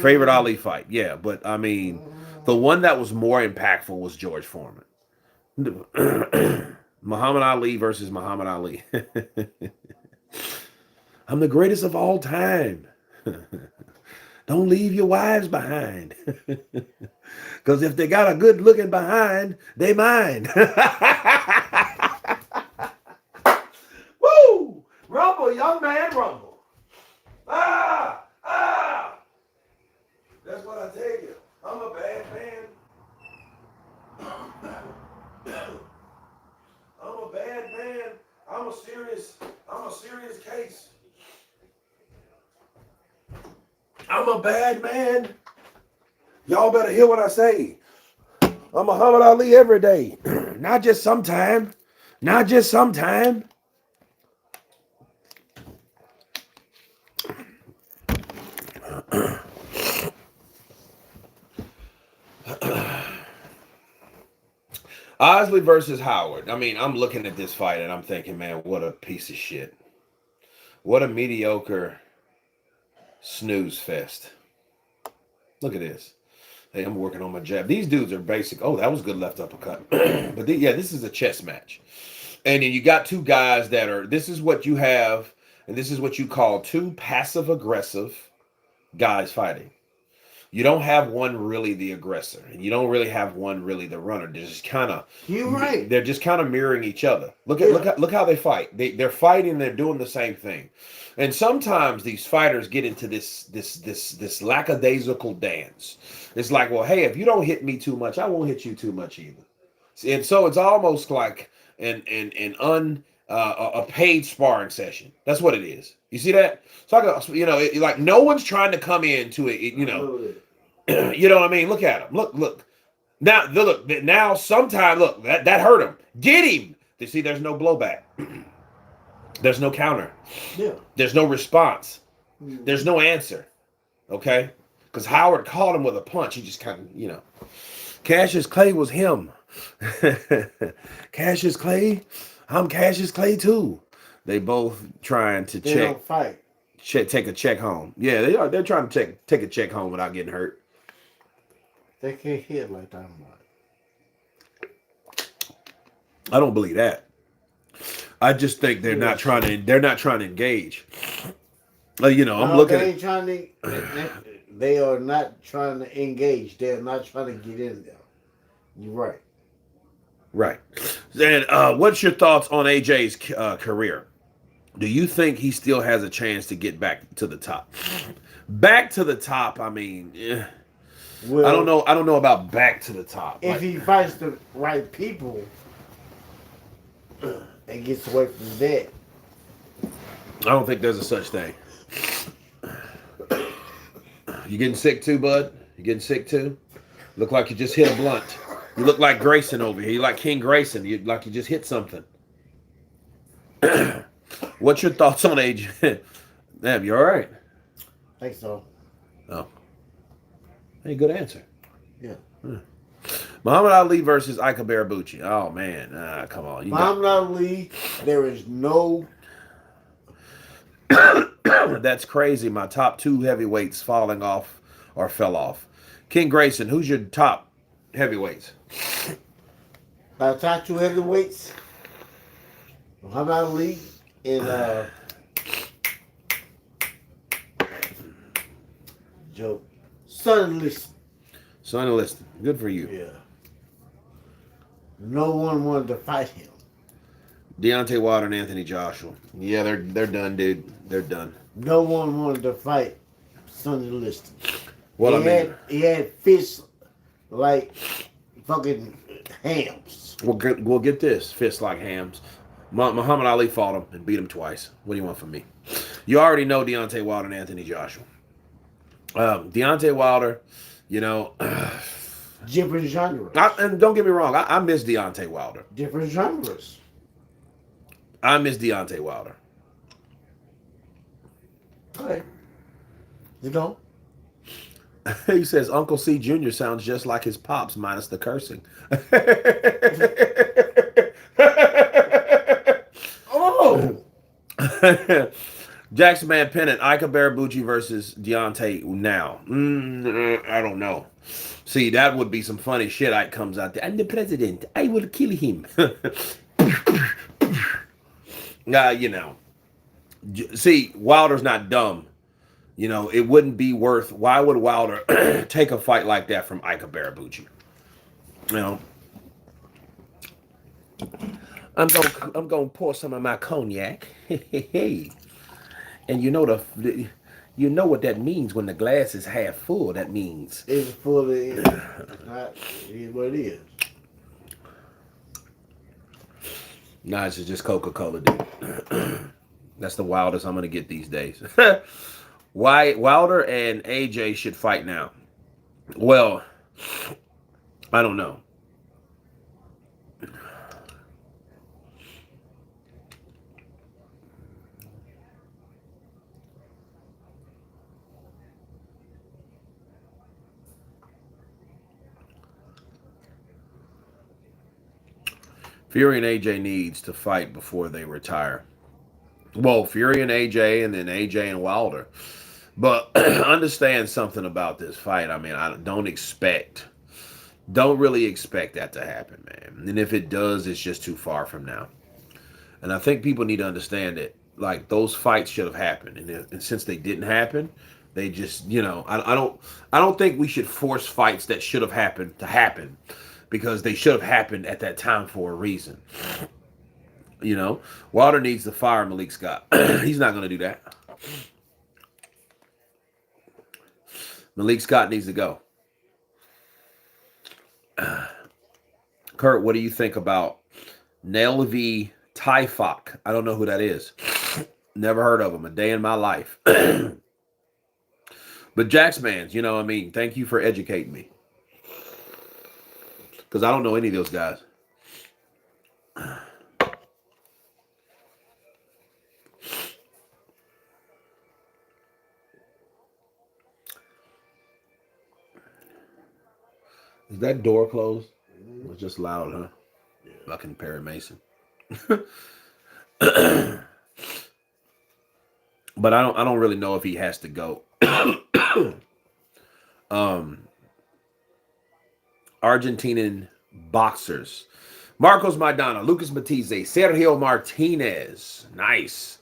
favorite Ali fight, yeah. But I mean, the one that was more impactful was George Foreman. Muhammad Ali versus Muhammad Ali. I'm the greatest of all time. Don't leave your wives behind. Because if they got a good looking behind, they mine. Woo! Rumble, young man, rumble. Ah! That's what I tell you. I'm a bad man. I'm a bad man. I'm a serious case. I'm a bad man. Y'all better hear what I say. I'm Muhammad Ali every day. Not just sometime. Not just sometime. Isley versus Howard. I mean, I'm looking at this fight and I'm thinking, man, what a piece of shit. What a mediocre snooze fest. Look at this. Hey, I'm working on my jab. These dudes are basic. Oh, that was good left uppercut. But this is a chess match. And then you got two guys that are, this is what you have, and this is what you call two passive-aggressive guys fighting. You don't have one really the aggressor, and you don't really have one really the runner. They're just kind of, you're right. They're just kind of mirroring each other. Look how they fight. They're fighting. They're doing the same thing. And sometimes these fighters get into this lackadaisical dance. It's like, well, hey, if you don't hit me too much, I won't hit you too much either. And so it's almost like a paid sparring session. That's what it is. You see that? So like no one's trying to come into it. You know what I mean? Look at him. Look. Now. Sometime look that hurt him. Get him. You see, there's no blowback. There's no counter. Yeah. There's no response. There's no answer. Okay? Because Howard caught him with a punch. He just kind of, Cassius Clay was him. Cassius Clay, I'm Cassius Clay too. They both trying to don't fight. Take a check home. Yeah, they are. They're trying to take a check home without getting hurt. They can't hit like that. I don't believe that. I just think they're not trying to engage. I'm looking. They ain't trying to. They are not trying to engage. They're not trying to get in there. You're right. Right. And what's your thoughts on AJ's career? Do you think he still has a chance to get back to the top? Back to the top. I mean, well, I don't know. I don't know about back to the top. If he fights the right people and gets away from that, I don't think there's a such thing. You getting sick too, bud? You getting sick too? Look like you just hit a blunt. You look like Grayson over here. You like King Grayson. You like you just hit something. What's your thoughts on AJ? Damn, you all right? I think so. Oh. Hey, good answer. Yeah. Muhammad Ali versus Ike Ibeabuchi. Oh, man. Come on. Muhammad Ali, there is no... That's crazy. My top two heavyweights falling off or fell off. King Grayson, who's your top heavyweights? My top two heavyweights, Muhammad Ali and Joe. Sonny Liston. Sonny Liston. Good for you. Yeah. No one wanted to fight him. Deontay Wilder and Anthony Joshua. Yeah, they're done, dude. They're done. No one wanted to fight Sonny Liston. Well, He had fists like fucking hams. We'll get this. Fists like hams. Muhammad Ali fought him and beat him twice. What do you want from me? You already know Deontay Wilder and Anthony Joshua. Deontay Wilder, you know... different genres. And don't get me wrong, I miss Deontay Wilder. Different genres. I miss Deontay Wilder. Okay. You know? He says Uncle C Jr. sounds just like his pops, minus the cursing. Oh! Jackson Man Pennant, Ike Ibeabuchi versus Deontay now. I don't know. See, that would be some funny shit. Ike comes out there. I'm the president. I will kill him. You know. See, Wilder's not dumb. You know, it wouldn't be worth... Why would Wilder take a fight like that from Ike Ibeabuchi? You know? I'm gonna pour some of my cognac. And you know you know what that means when the glass is half full. That means it's full of it. Is what it is. Nah, it's just Coca-Cola, dude. That's the wildest I'm gonna get these days. Why Wilder and AJ should fight now? Well, I don't know. Fury and AJ needs to fight before they retire. Well, Fury and AJ, and then AJ and Wilder. But understand something about this fight. I mean, I don't really expect that to happen, man. And if it does, it's just too far from now. And I think people need to understand that, like, those fights should have happened. And since they didn't happen, they just, you know, I don't think we should force fights that should have happened to happen, because they should have happened at that time for a reason. You know, Wilder needs to fire Malik Scott. He's not going to do that. Malik Scott needs to go. Kurt, what do you think about Nelvi Tyfok? I don't know who that is. Never heard of him a day in my life. But Jacksmans, you know what I mean? Thank you for educating me. Because I don't know any of those guys. Is that door closed? It was just loud, huh? Yeah. Fucking Perry Mason. But I don't really know if he has to go. Argentinian boxers. Marcos Maidana, Lucas Matize, Sergio Martinez. Nice.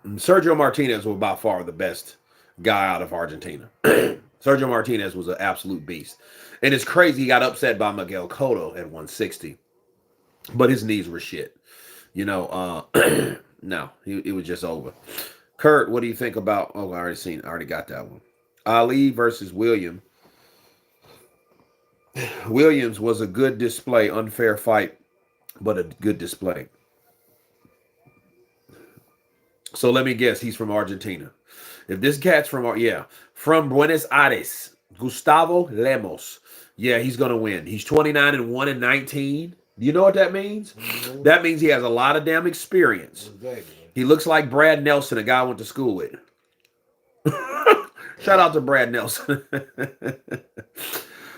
Sergio Martinez was by far the best guy out of Argentina. Sergio Martinez was an absolute beast. And it's crazy he got upset by Miguel Cotto at 160. But his knees were shit. You know, no, it was just over. Kurt, what do you think about... Oh, I already got that one. Ali versus Williams. Williams was a good display, unfair fight, but a good display. So let me guess, he's from Argentina. If this cat's from Buenos Aires, Gustavo Lemos. Yeah, he's going to win. He's 29-1 and 19. Do you know what that means? Mm-hmm. That means he has a lot of damn experience. Exactly. He looks like Brad Nelson, a guy I went to school with. Shout out to Brad Nelson.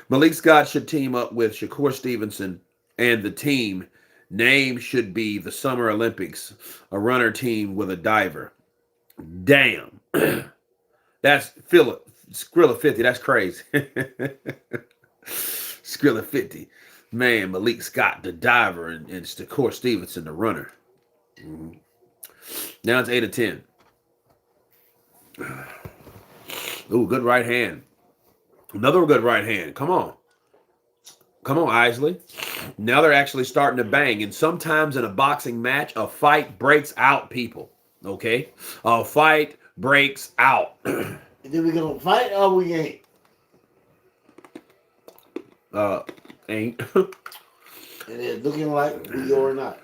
Malik Scott should team up with Shakur Stevenson, and the team name should be the Summer Olympics, a runner team with a diver. Damn. That's Skrilla 50. That's crazy. Skrilla 50. Man, Malik Scott, the diver, and Shakur Stevenson, the runner. Mm-hmm. Now it's 8-10. Ooh, good right hand. Another good right hand. Come on. Come on, Isley. Now they're actually starting to bang. And sometimes in a boxing match, a fight breaks out, people. Okay? A fight breaks out. Then we gonna fight or we ain't? Ain't. And it's looking like we are not.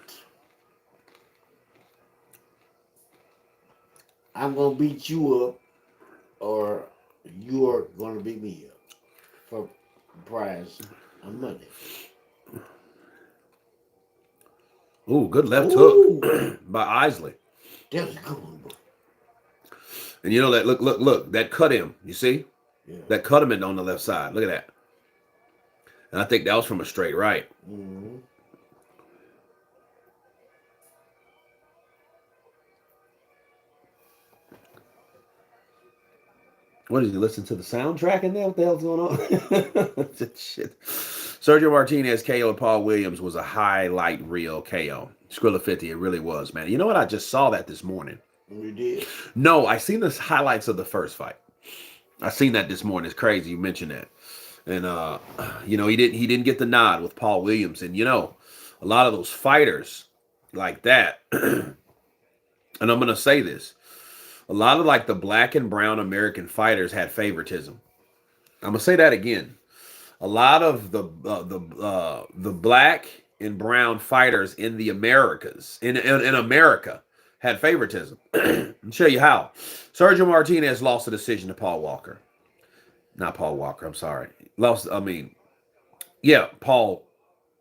I'm gonna beat you up, or you're gonna beat me up for prize on Monday. Ooh, good left hook by Isley. That was a good one, bro. And you know that look, that cut him. You see? Yeah. That cut him in on the left side. Look at that. And I think that was from a straight right. Mm-hmm. What did you listen to the soundtrack in there? What the hell's going on? Shit. Sergio Martinez KO Paul Williams was a highlight reel KO. Skrilla 50, it really was, man. You know what? I just saw that this morning. You did? No, I seen the highlights of the first fight. I seen that this morning. It's crazy you mentioned that. And you know, he didn't get the nod with Paul Williams. And you know, a lot of those fighters like that, and I'm gonna say this. A lot of like the black and brown American fighters had favoritism. I'm gonna say that again. A lot of the black and brown fighters in the Americas, in America, had favoritism. I'll show you how. Sergio Martinez lost a decision to Paul Walker. Not Paul Walker, I'm sorry. Paul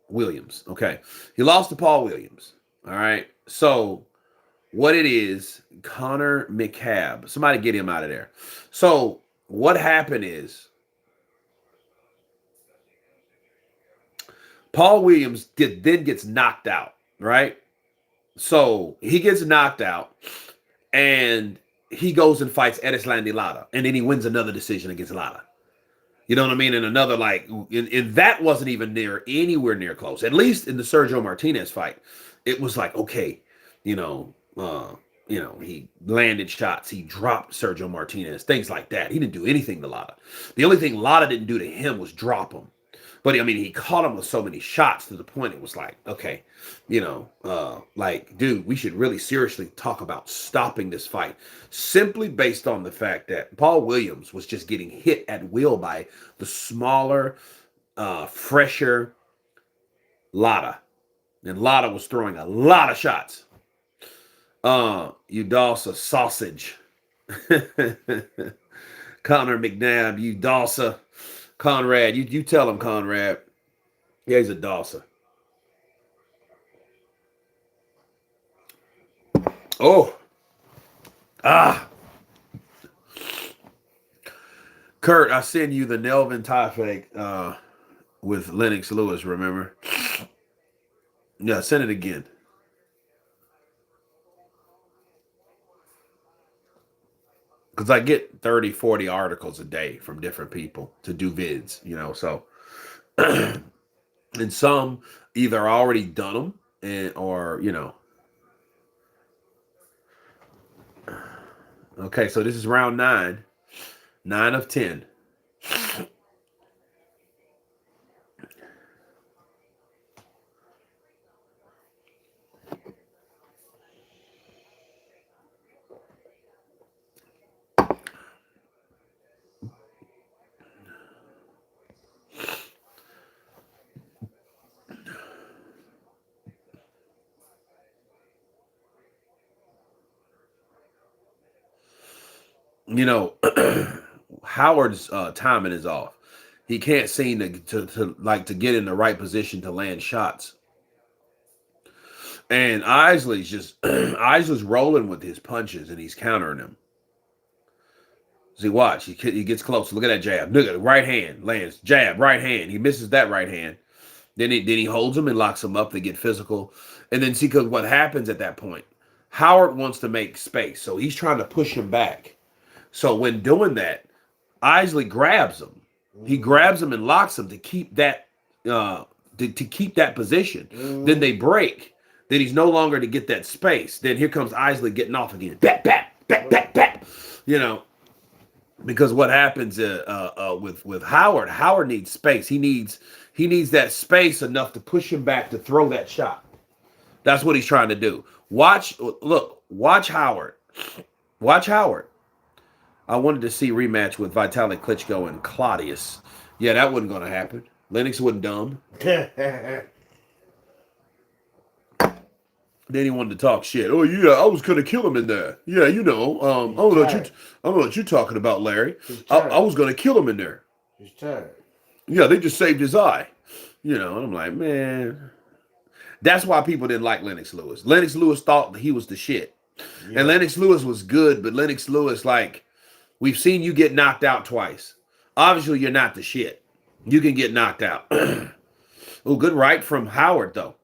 Williams. Okay. He lost to Paul Williams. All right. So what it is, Connor McCabe. Somebody get him out of there. So what happened is Paul Williams then gets knocked out, right? So he gets knocked out and he goes and fights Erislandy Lara, and then he wins another decision against Lara. You know what I mean? And another, like, and that wasn't even anywhere near close. At least in the Sergio Martinez fight, it was like, okay, he landed shots, he dropped Sergio Martinez, things like that. He didn't do anything to Lara. The only thing Lara didn't do to him was drop him. But I mean, he caught him with so many shots to the point it was like, okay, dude, we should really seriously talk about stopping this fight simply based on the fact that Paul Williams was just getting hit at will by the smaller, fresher Lara. And Lara was throwing a lot of shots. Udalsa sausage. Connor McNabb, Udalsa. Conrad, you tell him, Conrad. Yeah, he's a Dawsa. Oh. Kurt, I send you the Nelvin tie fake with Lennox Lewis, remember? Yeah, send it again. Because I get 30, 40 articles a day from different people to do vids, so. And some either already done them or. Okay, so this is round 9. 9 of 10. Howard's timing is off. He can't seem to get in the right position to land shots. And Isley's rolling with his punches and he's countering them. See, watch. He gets close. Look at that jab. Look at it. Right hand lands. Jab. Right hand. He misses that right hand. Then he holds him and locks him up. They get physical. And then see, because what happens at that point, Howard wants to make space. So he's trying to push him back. So when doing that, Isley grabs him. He grabs him and locks him to keep that keep that position. Then they break. Then he's no longer to get that space. Then here comes Isley getting off again. Bat, bat, bat, bat, bat. Because what happens with Howard, Howard needs space. He needs that space enough to push him back to throw that shot. That's what he's trying to do. Watch Howard. Watch Howard. I wanted to see rematch with Vitaly Klitschko and Claudius. Yeah, that wasn't going to happen. Lennox wasn't dumb. Then he wanted to talk shit. Oh yeah, I was gonna kill him in there. Yeah, you know. I don't know what you're talking about, Larry. I was gonna kill him in there. He's tired. Yeah, they just saved his eye. You know, and I'm like, man. That's why people didn't like Lennox Lewis. Lennox Lewis thought he was the shit. Yeah. And Lennox Lewis was good, but Lennox Lewis, like, we've seen you get knocked out twice. Obviously, you're not the shit. You can get knocked out. Oh, good right from Howard, though.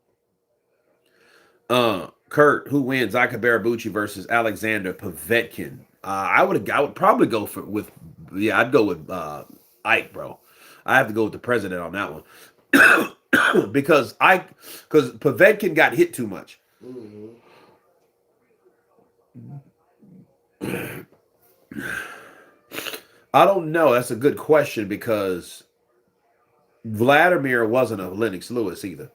Kurt, who wins? Ike Ibeabuchi versus Alexander Povetkin. I would probably go I'd go with Ike, bro. I have to go with the president on that one. because Povetkin got hit too much. I don't know. That's a good question because Vladimir wasn't a Lennox Lewis either.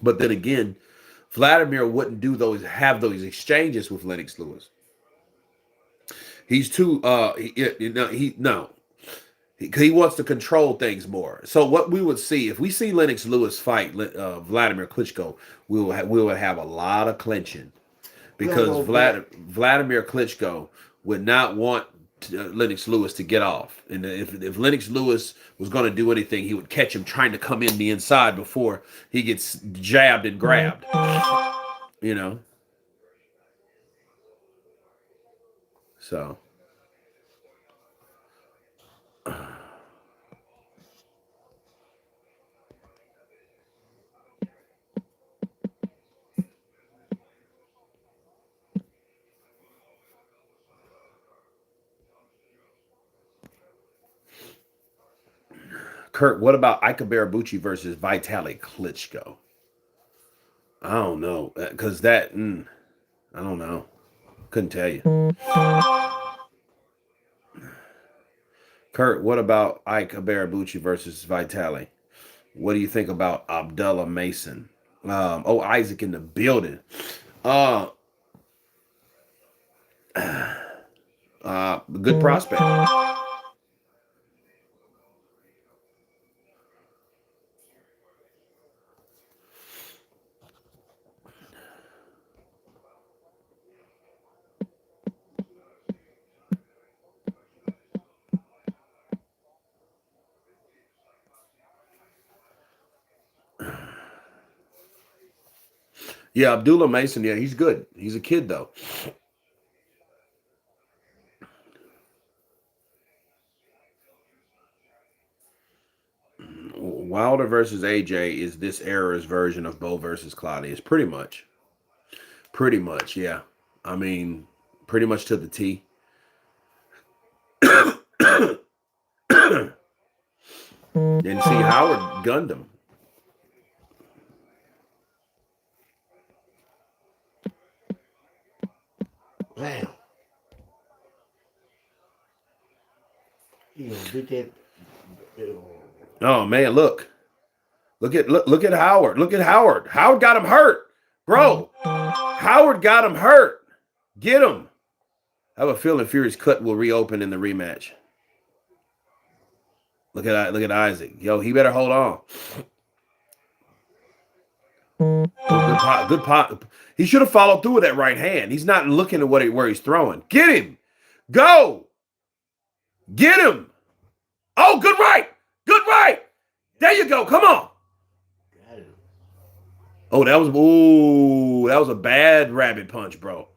But then again, Vladimir wouldn't have those exchanges with Lennox Lewis. He's too he wants to control things more. So what we would see if we see Lennox Lewis fight Vladimir Klitschko, we will have a lot of clinching because Vladimir Klitschko would not want Lennox Lewis to get off, and if Lennox Lewis was going to do anything, he would catch him trying to come in the inside before he gets jabbed and grabbed. You know. So. Kurt, what about Ike Ibeabuchi versus Vitaly Klitschko? I don't know, because I don't know. Couldn't tell you. Kurt, what about Ike Ibeabuchi versus Vitaly? What do you think about Abdullah Mason? Isaac in the building. Good prospect. Yeah, Abdullah Mason, yeah, he's good. He's a kid, though. Wilder versus AJ is this era's version of Bo versus Claudius. Pretty much. Pretty much, yeah. I mean, pretty much to the T. Didn't see Howard gunned him. Damn. You gonna beat that? Oh man, look at Howard. Look at Howard. Howard got him hurt, bro. Howard got him hurt. Get him. I have a feeling Fury's cut will reopen in the rematch. Look at Isaac. Yo, he better hold on. Good pot. He should have followed through with that right hand. He's not looking at where he's throwing. Get him. Go. Get him. Oh, good right. Good right. There you go. Come on. Oh, that was a bad rabbit punch, bro.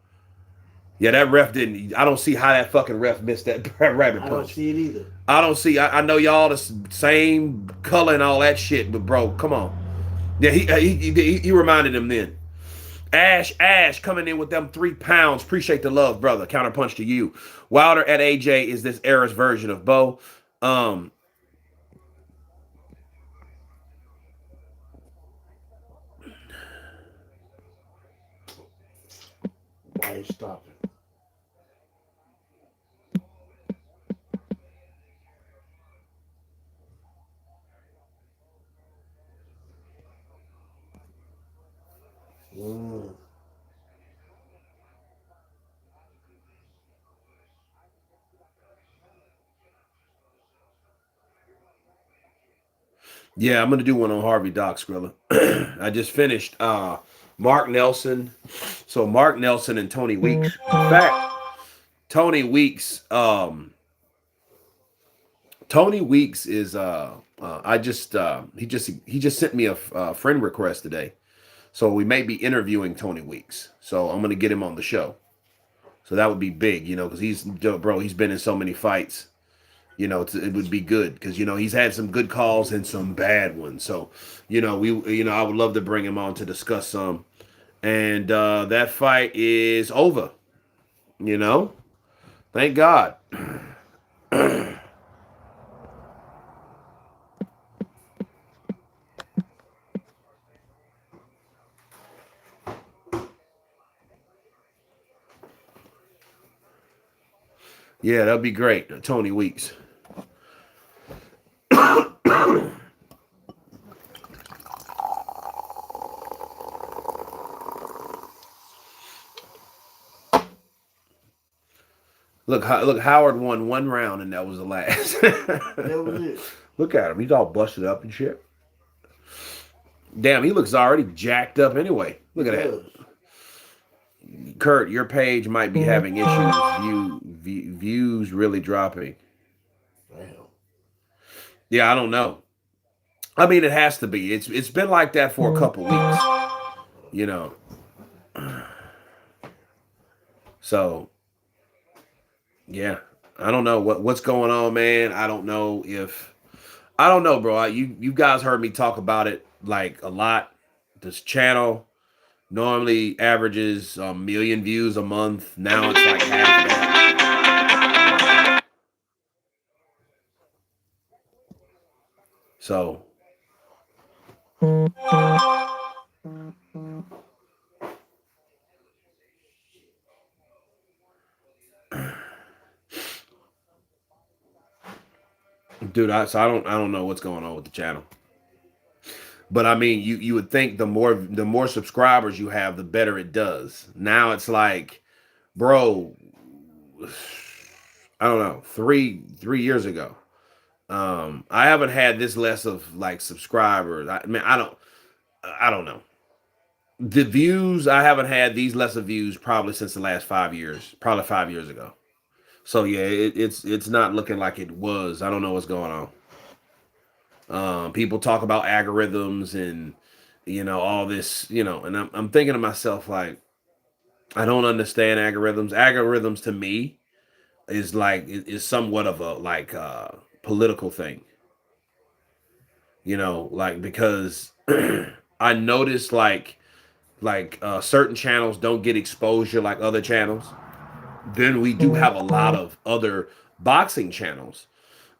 Yeah, that ref didn't. I don't see how that fucking ref missed that rabbit punch. I don't see it either. I don't see. I know y'all the same color and all that shit, but bro, come on. Yeah, he reminded him then. Ash coming in with them 3 pounds. Appreciate the love, brother. Counterpunch to you. Wilder at AJ is this era's version of Bo. Why are you stopping? Yeah, I'm gonna do one on Harvey Doc Skrilla. I just finished Mark Nelson. So Mark Nelson and Tony Weeks. In fact, Tony Weeks, Tony Weeks is he just sent me a friend request today. So we may be interviewing Tony Weeks. So I'm gonna get him on the show. So that would be big, because he's been in so many fights. It would be good because he's had some good calls and some bad ones. So, I would love to bring him on to discuss some. And that fight is over. Thank God. Yeah, that'd be great, Tony Weeks. Look, Howard won one round, and that was the last. That was it. Look at him; he's all busted up and shit. Damn, he looks already jacked up anyway. Look at that. Kurt, your page might be having issues. Views really dropping. Damn. Yeah, I don't know. I mean, it has to be. It's been like that for a couple weeks. So, yeah, I don't know what's going on, man. I don't know, bro. You guys heard me talk about it like a lot. This channel normally averages a million views a month. Now it's like half of that. So, dude, I don't know what's going on with the channel. But I mean, you would think the more subscribers you have, the better it does. Now it's like, bro, I don't know, 3 years ago, I haven't had this less of like subscribers. I don't know. The views, I haven't had these less of views probably since the last 5 years, probably 5 years ago. So yeah, it's not looking like it was. I don't know what's going on. People talk about algorithms and all this, and I'm thinking to myself, like, I don't understand algorithms. Algorithms to me is somewhat of a political thing. Like, because I noticed like certain channels don't get exposure like other channels. Then we do have a lot of other boxing channels.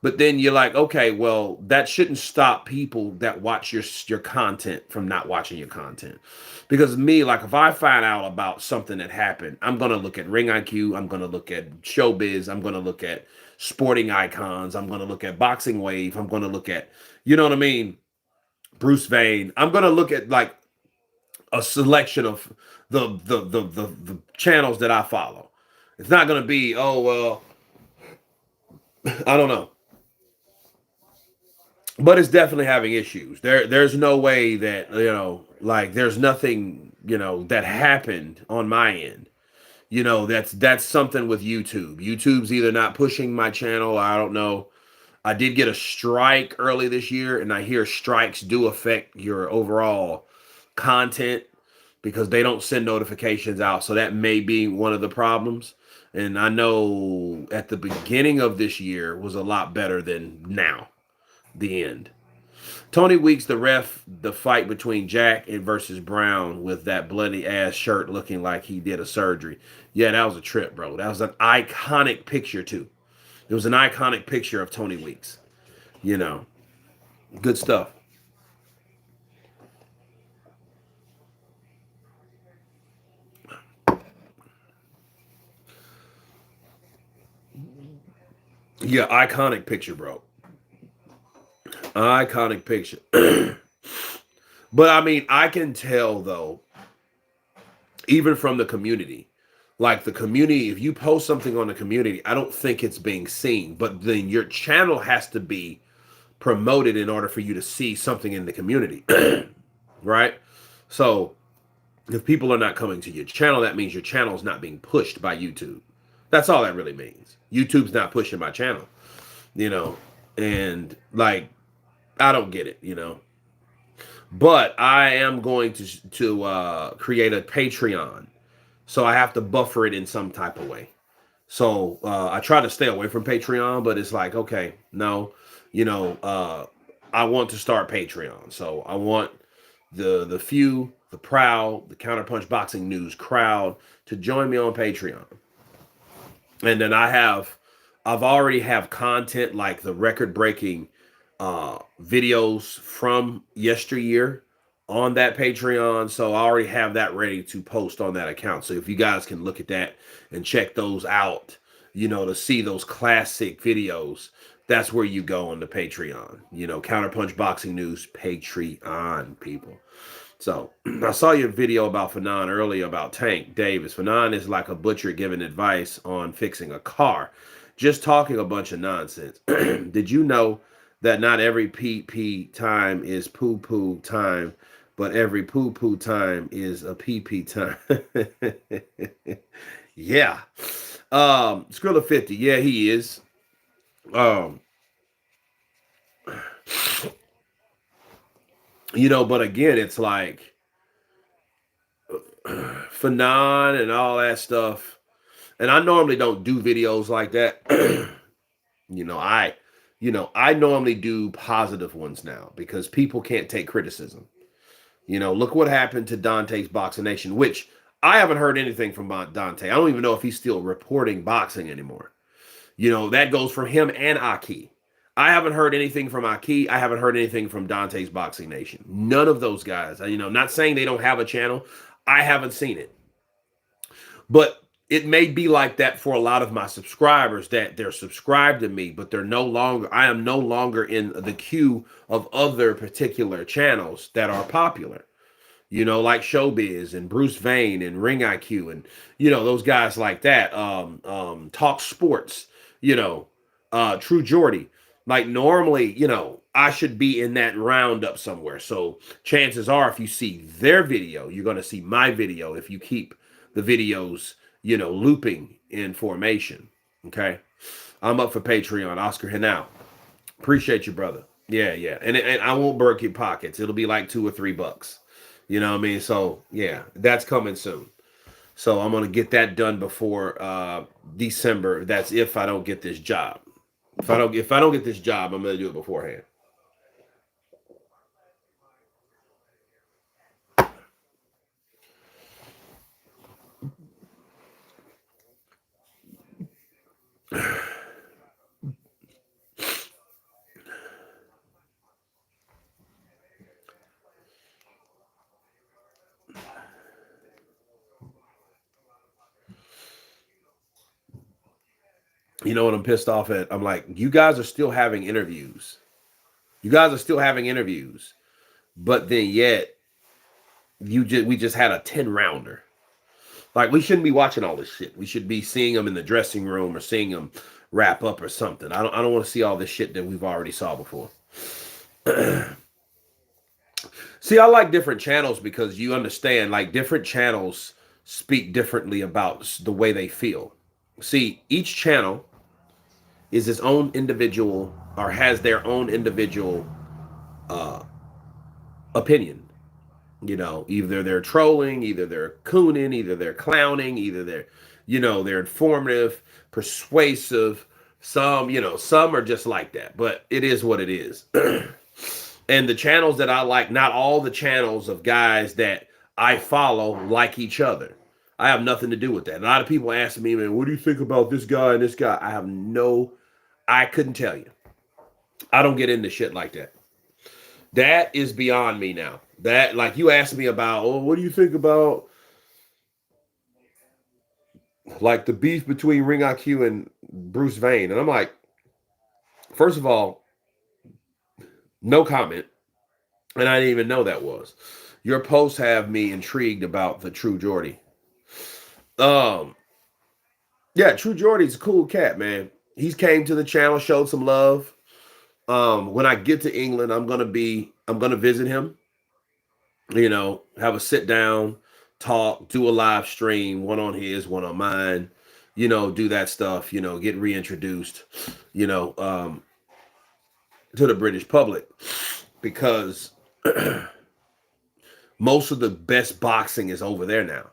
But then you're like, okay, well, that shouldn't stop people that watch your content from not watching your content. Because me, like, if I find out about something that happened, I'm going to look at Ring IQ. I'm going to look at Showbiz. I'm going to look at Sporting Icons. I'm going to look at Boxing Wave. I'm going to look at, you know what I mean? Bruce Vane. I'm going to look at, like, a selection of the channels that I follow. It's not going to be, oh, well, I don't know. But it's definitely having issues. There's no way that, like, there's nothing, that happened on my end. That's something with YouTube. YouTube's either not pushing my channel, I don't know. I did get a strike early this year, and I hear strikes do affect your overall content because they don't send notifications out. So that may be one of the problems. And I know at the beginning of this year was a lot better than now, the end. Tony Weeks, the ref, the fight between Jack and versus Brown with that bloody ass shirt looking like he did a surgery. Yeah, that was a trip, bro. That was an iconic picture, too. It was an iconic picture of Tony Weeks. Good stuff. Yeah, iconic picture, bro. Iconic picture. But I mean, I can tell though, even from the community, like the community, if you post something on the community, I don't think it's being seen, but then your channel has to be promoted in order for you to see something in the community, right? So if people are not coming to your channel, that means your channel is not being pushed by YouTube. That's all that really means. YouTube's not pushing my channel, you know, and like, I don't get it, you know. But I am going to create a Patreon, so I have to buffer it in some type of way. So I try to stay away from Patreon, but it's like, okay, no, you know, I want to start Patreon. So I want the few, the proud, the Counterpunch Boxing News crowd to join me on Patreon. And then I've already have content like the record-breaking videos from yesteryear on that Patreon. So I already have that ready to post on that account. So if you guys can look at that and check those out, you know, to see those classic videos, that's where you go on the Patreon. You know, Counterpunch Boxing News Patreon, people. So I saw your video about Fanon earlier about Tank Davis. Fanon is like a butcher giving advice on fixing a car, just talking a bunch of nonsense. Did you know that not every pee time is poo-poo time, but every poo-poo time is a pee time? Yeah. Skrilla 50. Yeah, he is. You know, but again, it's like Fanon and all that stuff. And I normally don't do videos like that. I normally do positive ones now because people can't take criticism. You know, look what happened to Dante's Boxing Nation, which I haven't heard anything from Dante. I don't even know if he's still reporting boxing anymore. You know, that goes for him and Aki. I haven't heard anything from Aki. I haven't heard anything from Dante's Boxing Nation. None of those guys. You know, not saying they don't have a channel. I haven't seen it. But it may be like that for a lot of my subscribers, that they're subscribed to me, but I am no longer in the queue of other particular channels that are popular. You know, like Showbiz and Bruce Vane and Ring IQ and, you know, those guys like that. Talk Sports, you know, True Geordie. Like normally, you know, I should be in that roundup somewhere. So chances are if you see their video, you're going to see my video if you keep the videos, you know, looping in formation. Okay. I'm up for Patreon. Oscar Henao. Appreciate you, brother. Yeah. And I won't break your pockets. It'll be like $2 or $3. You know what I mean? So yeah, that's coming soon. So I'm going to get that done before December. That's if I don't get this job. If I don't get this job, I'm going to do it beforehand. You know what I'm pissed off at? I'm like, you guys are still having interviews. But then yet, we just had a 10-rounder. Like, we shouldn't be watching all this shit. We should be seeing them in the dressing room or seeing them wrap up or something. I don't want to see all this shit that we've already saw before. See, I like different channels because you understand, like, different channels speak differently about the way they feel. See, each channel is its own individual or has their own individual opinion. You know, either they're trolling, either they're cooning, either they're clowning, either they're informative, persuasive. Some are just like that, but it is what it is. And the channels that I like, not all the channels of guys that I follow like each other. I have nothing to do with that. A lot of people ask me, man, what do you think about this guy and this guy? I couldn't tell you. I don't get into shit like that. That is beyond me now. That, like, you asked me about, what do you think about, like, the beef between Ring IQ and Bruce Vane? And I'm like, first of all, no comment. And I didn't even know that was. Your posts have me intrigued about the True Geordie. Yeah, True Geordie's a cool cat, man. He's came to the channel, showed some love. When I get to England, I'm gonna visit him. You know, have a sit down, talk, do a live stream, one on his, one on mine. You know, do that stuff. You know, get reintroduced. You know, to the British public because most of the best boxing is over there now.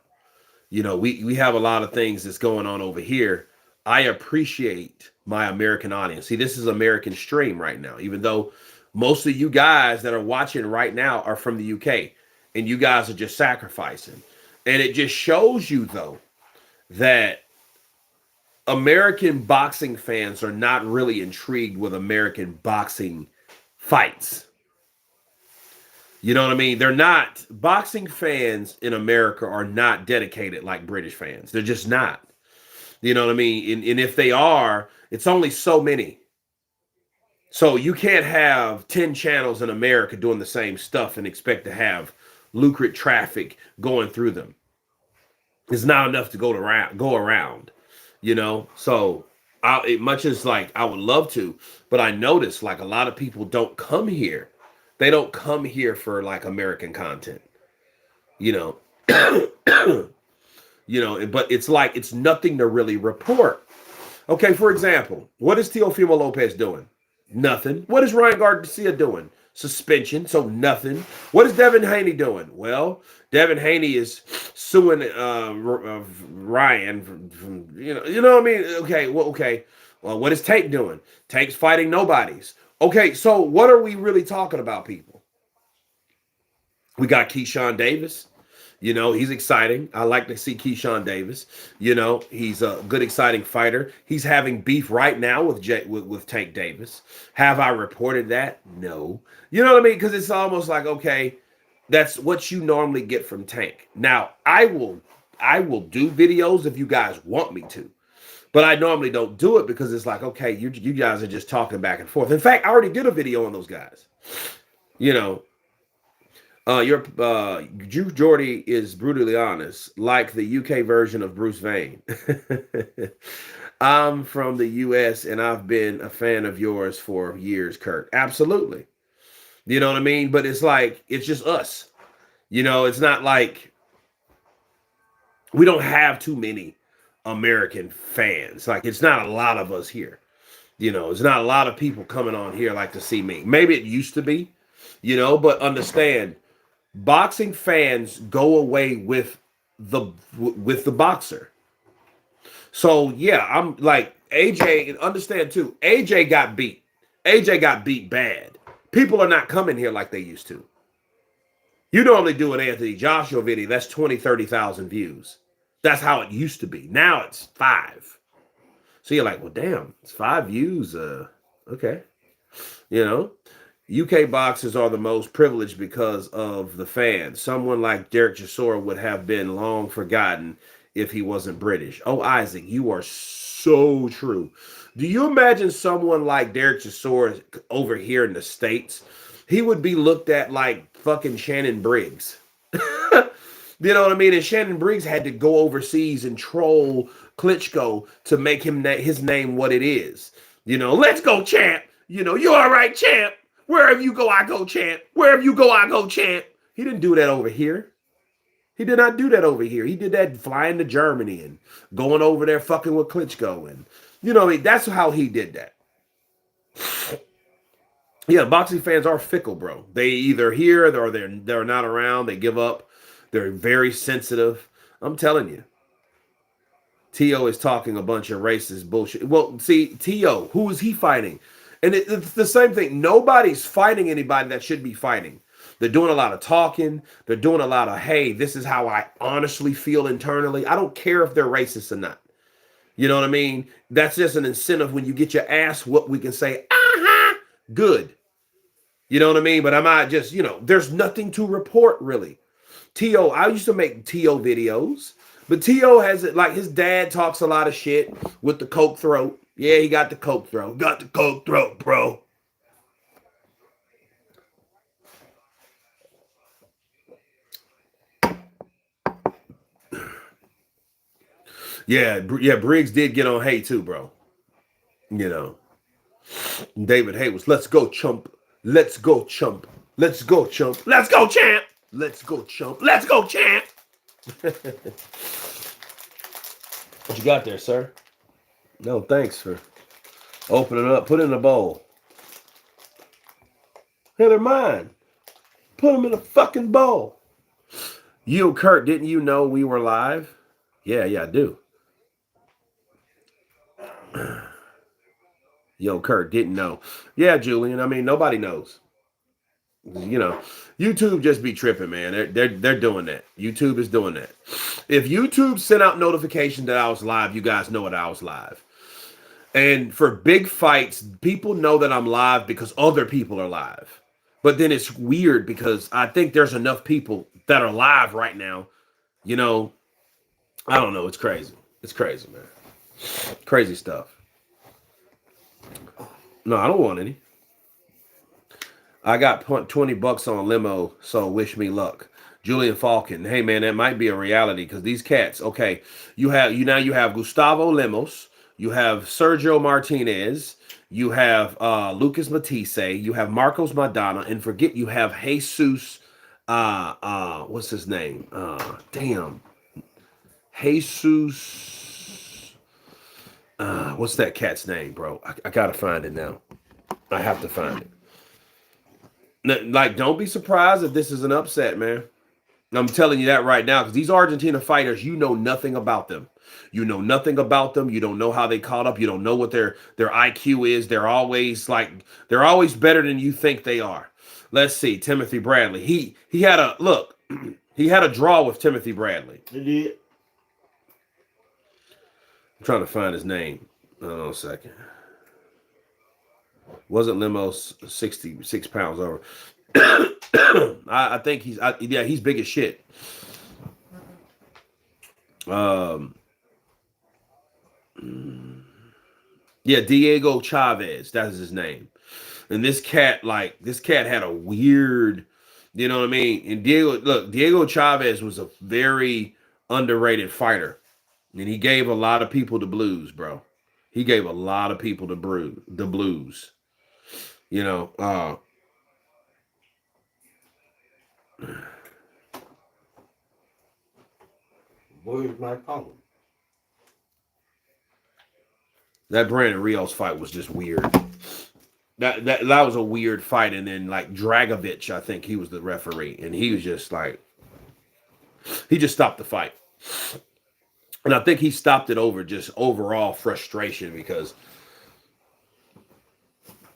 You know, we have a lot of things that's going on over here. I appreciate my American audience. See, this is American stream right now, even though most of you guys that are watching right now are from the UK and you guys are just sacrificing. And it just shows you, though, that American boxing fans are not really intrigued with American boxing fights. You know what I mean? They're not. Boxing fans in America are not dedicated like British fans. They're just not. You know what I mean? And if they are, it's only so many. So you can't have 10 channels in America doing the same stuff and expect to have lucrative traffic going through them. It's not enough to go around, you know? So much as like I would love to, but I notice like a lot of people don't come here. They don't come here for like American content, you know? You know, but it's like it's nothing to really report. Okay, for example, what is Teofimo Lopez doing? Nothing. What is Ryan Garcia doing? Suspension, so nothing. What is Devin Haney doing? Well, Devin Haney is suing Ryan from you know what I mean? Okay, well, what is Tank doing? Tank's fighting nobodies. Okay, so what are we really talking about, people? We got Keyshawn Davis. You know, he's exciting. I like to see Keyshawn Davis. You know, he's a good, exciting fighter. He's having beef right now with Tank Davis. Have I reported that? No. You know what I mean? Because it's almost like, okay, that's what you normally get from Tank. Now, I will do videos if you guys want me to. But I normally don't do it because it's like, okay, you guys are just talking back and forth. In fact, I already did a video on those guys. You know, Drew Jordy is brutally honest, like the UK version of Bruce Vane. I'm from the US and I've been a fan of yours for years, Kurt. Absolutely. You know what I mean? But it's like, it's just us. You know, it's not like we don't have too many American fans. Like, it's not a lot of us here. You know, it's not a lot of people coming on here like to see me. Maybe it used to be, you know, but understand, boxing fans go away with the boxer. So yeah, I'm like AJ. Understand too. AJ got beat. AJ got beat bad. People are not coming here like they used to. You normally do an Anthony Joshua video, that's 20, 30,000 views. That's how it used to be. Now it's 5. So you're like, well, damn, it's 5 views. Okay, you know. UK boxers are the most privileged because of the fans. Someone like Derek Chisora would have been long forgotten if he wasn't British. Oh, Isaac, you are so true. Do you imagine someone like Derek Chisora over here in the States? He would be looked at like fucking Shannon Briggs. You know what I mean? And Shannon Briggs had to go overseas and troll Klitschko to make him his name what it is. You know, let's go, champ. You know, you all right, champ. Wherever you go, I go, champ. Wherever you go, I go, champ. He didn't do that over here. He did not do that over here. He did that flying to Germany and going over there fucking with Klitschko. And, you know, that's how he did that. Yeah, boxing fans are fickle, bro. They either here or they're not around. They give up. They're very sensitive. I'm telling you. T.O. is talking a bunch of racist bullshit. Well, see, T.O., who is he fighting? And it's the same thing. Nobody's fighting anybody that should be fighting. They're doing a lot of talking. They're doing a lot of, hey, this is how I honestly feel internally. I don't care if they're racist or not. You know what I mean? That's just an incentive when you get your ass whooped, we can say, good. You know what I mean? But I'm not just, you know, there's nothing to report really. T.O., I used to make T.O. videos. But T.O. has it like his dad talks a lot of shit with the coke throat. Yeah, he got the coke throat. Got the coke throat, bro. Yeah, Briggs did get on hate too, bro. You know. David Hayes, let's go, chump. Let's go, chump. Let's go, chump. Let's go, champ. Let's go, chump. Let's go, champ. What you got there, sir? No, thanks for opening it up. Put it in a bowl. Hey, they're mine. Put them in a fucking bowl. You, Kurt, didn't you know we were live? Yeah, I do. Yo, Kurt, didn't know. Yeah, Julian, I mean, nobody knows. You know, YouTube just be tripping, man. They're doing that. YouTube is doing that. If YouTube sent out notification that I was live, you guys know that I was live. And for big fights, people know that I'm live because other people are live. But then it's weird because I think there's enough people that are live right now. You know, I don't know. It's crazy. It's crazy, man. Crazy stuff. No, I don't want any. I got $20 on Lemo, so wish me luck. Julian Falcon. Hey, man, that might be a reality because these cats. Okay, you have Gustavo Lemos. You have Sergio Martinez. You have Lucas Matisse. You have Marcos Madonna, and forget you have Jesus. What's his name? Damn, Jesus. What's that cat's name, bro? I gotta find it now. I have to find it. Like, don't be surprised if this is an upset, man. I'm telling you that right now because these Argentina fighters, you know nothing about them. You know nothing about them. You don't know how they caught up. You don't know what their IQ is. They're always better than you think they are. Let's see, Timothy Bradley. He had a look. He had a draw with Timothy Bradley. He did. I'm trying to find his name. Oh, a second. Wasn't Lemos 66 pounds over? I think he's big as shit. Diego Chavez, that's his name. And this cat had a weird, you know what I mean? And Diego Chavez was a very underrated fighter. And he gave a lot of people the blues, bro. He gave a lot of people the blues. You know, Where's my phone? That Brandon Rios fight was just weird. That was a weird fight. And then like Dragovich, I think he was the referee, and he was just like, he just stopped the fight. And I think he stopped it over just overall frustration because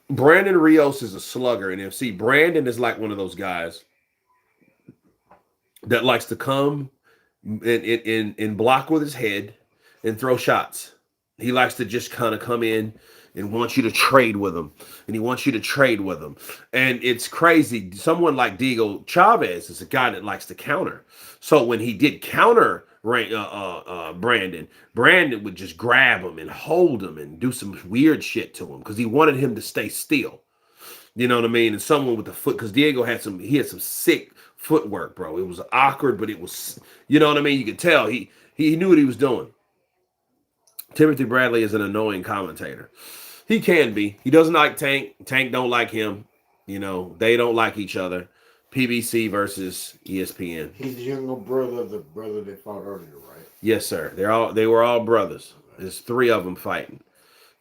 Brandon Rios is a slugger. And see, Brandon is like one of those guys that likes to come and block with his head and throw shots. He likes to just kind of come in and wants you to trade with him. And he wants you to trade with him. And it's crazy. Someone like Diego Chavez is a guy that likes to counter. So when he did counter Brandon would just grab him and hold him and do some weird shit to him because he wanted him to stay still. You know what I mean? And someone with the foot, because Diego had some sick footwork, bro. It was awkward, but it was, you know what I mean? You could tell he knew what he was doing. Timothy Bradley is an annoying commentator. He can be. He doesn't like Tank. Tank don't like him. You know, they don't like each other. PBC versus ESPN. He's the younger brother of the brother that fought earlier, right? Yes, sir. They were all brothers. There's 3 of them fighting.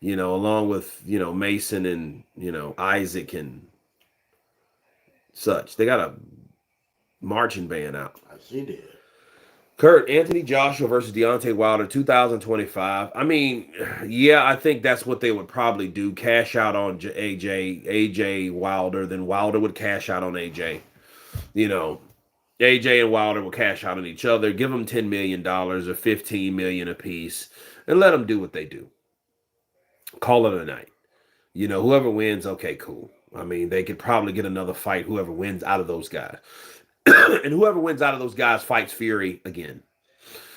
You know, along with, you know, Mason and, you know, Isaac and such. They got a marching band out. I see that. Kurt, Anthony Joshua versus Deontay Wilder, 2025. I mean, yeah, I think that's what they would probably do. Cash out on AJ Wilder, then Wilder would cash out on AJ. You know, AJ and Wilder will cash out on each other. Give them $10 million or $15 million apiece and let them do what they do. Call it a night. You know, whoever wins, okay, cool. I mean, they could probably get another fight, whoever wins out of those guys. And whoever wins out of those guys fights Fury again.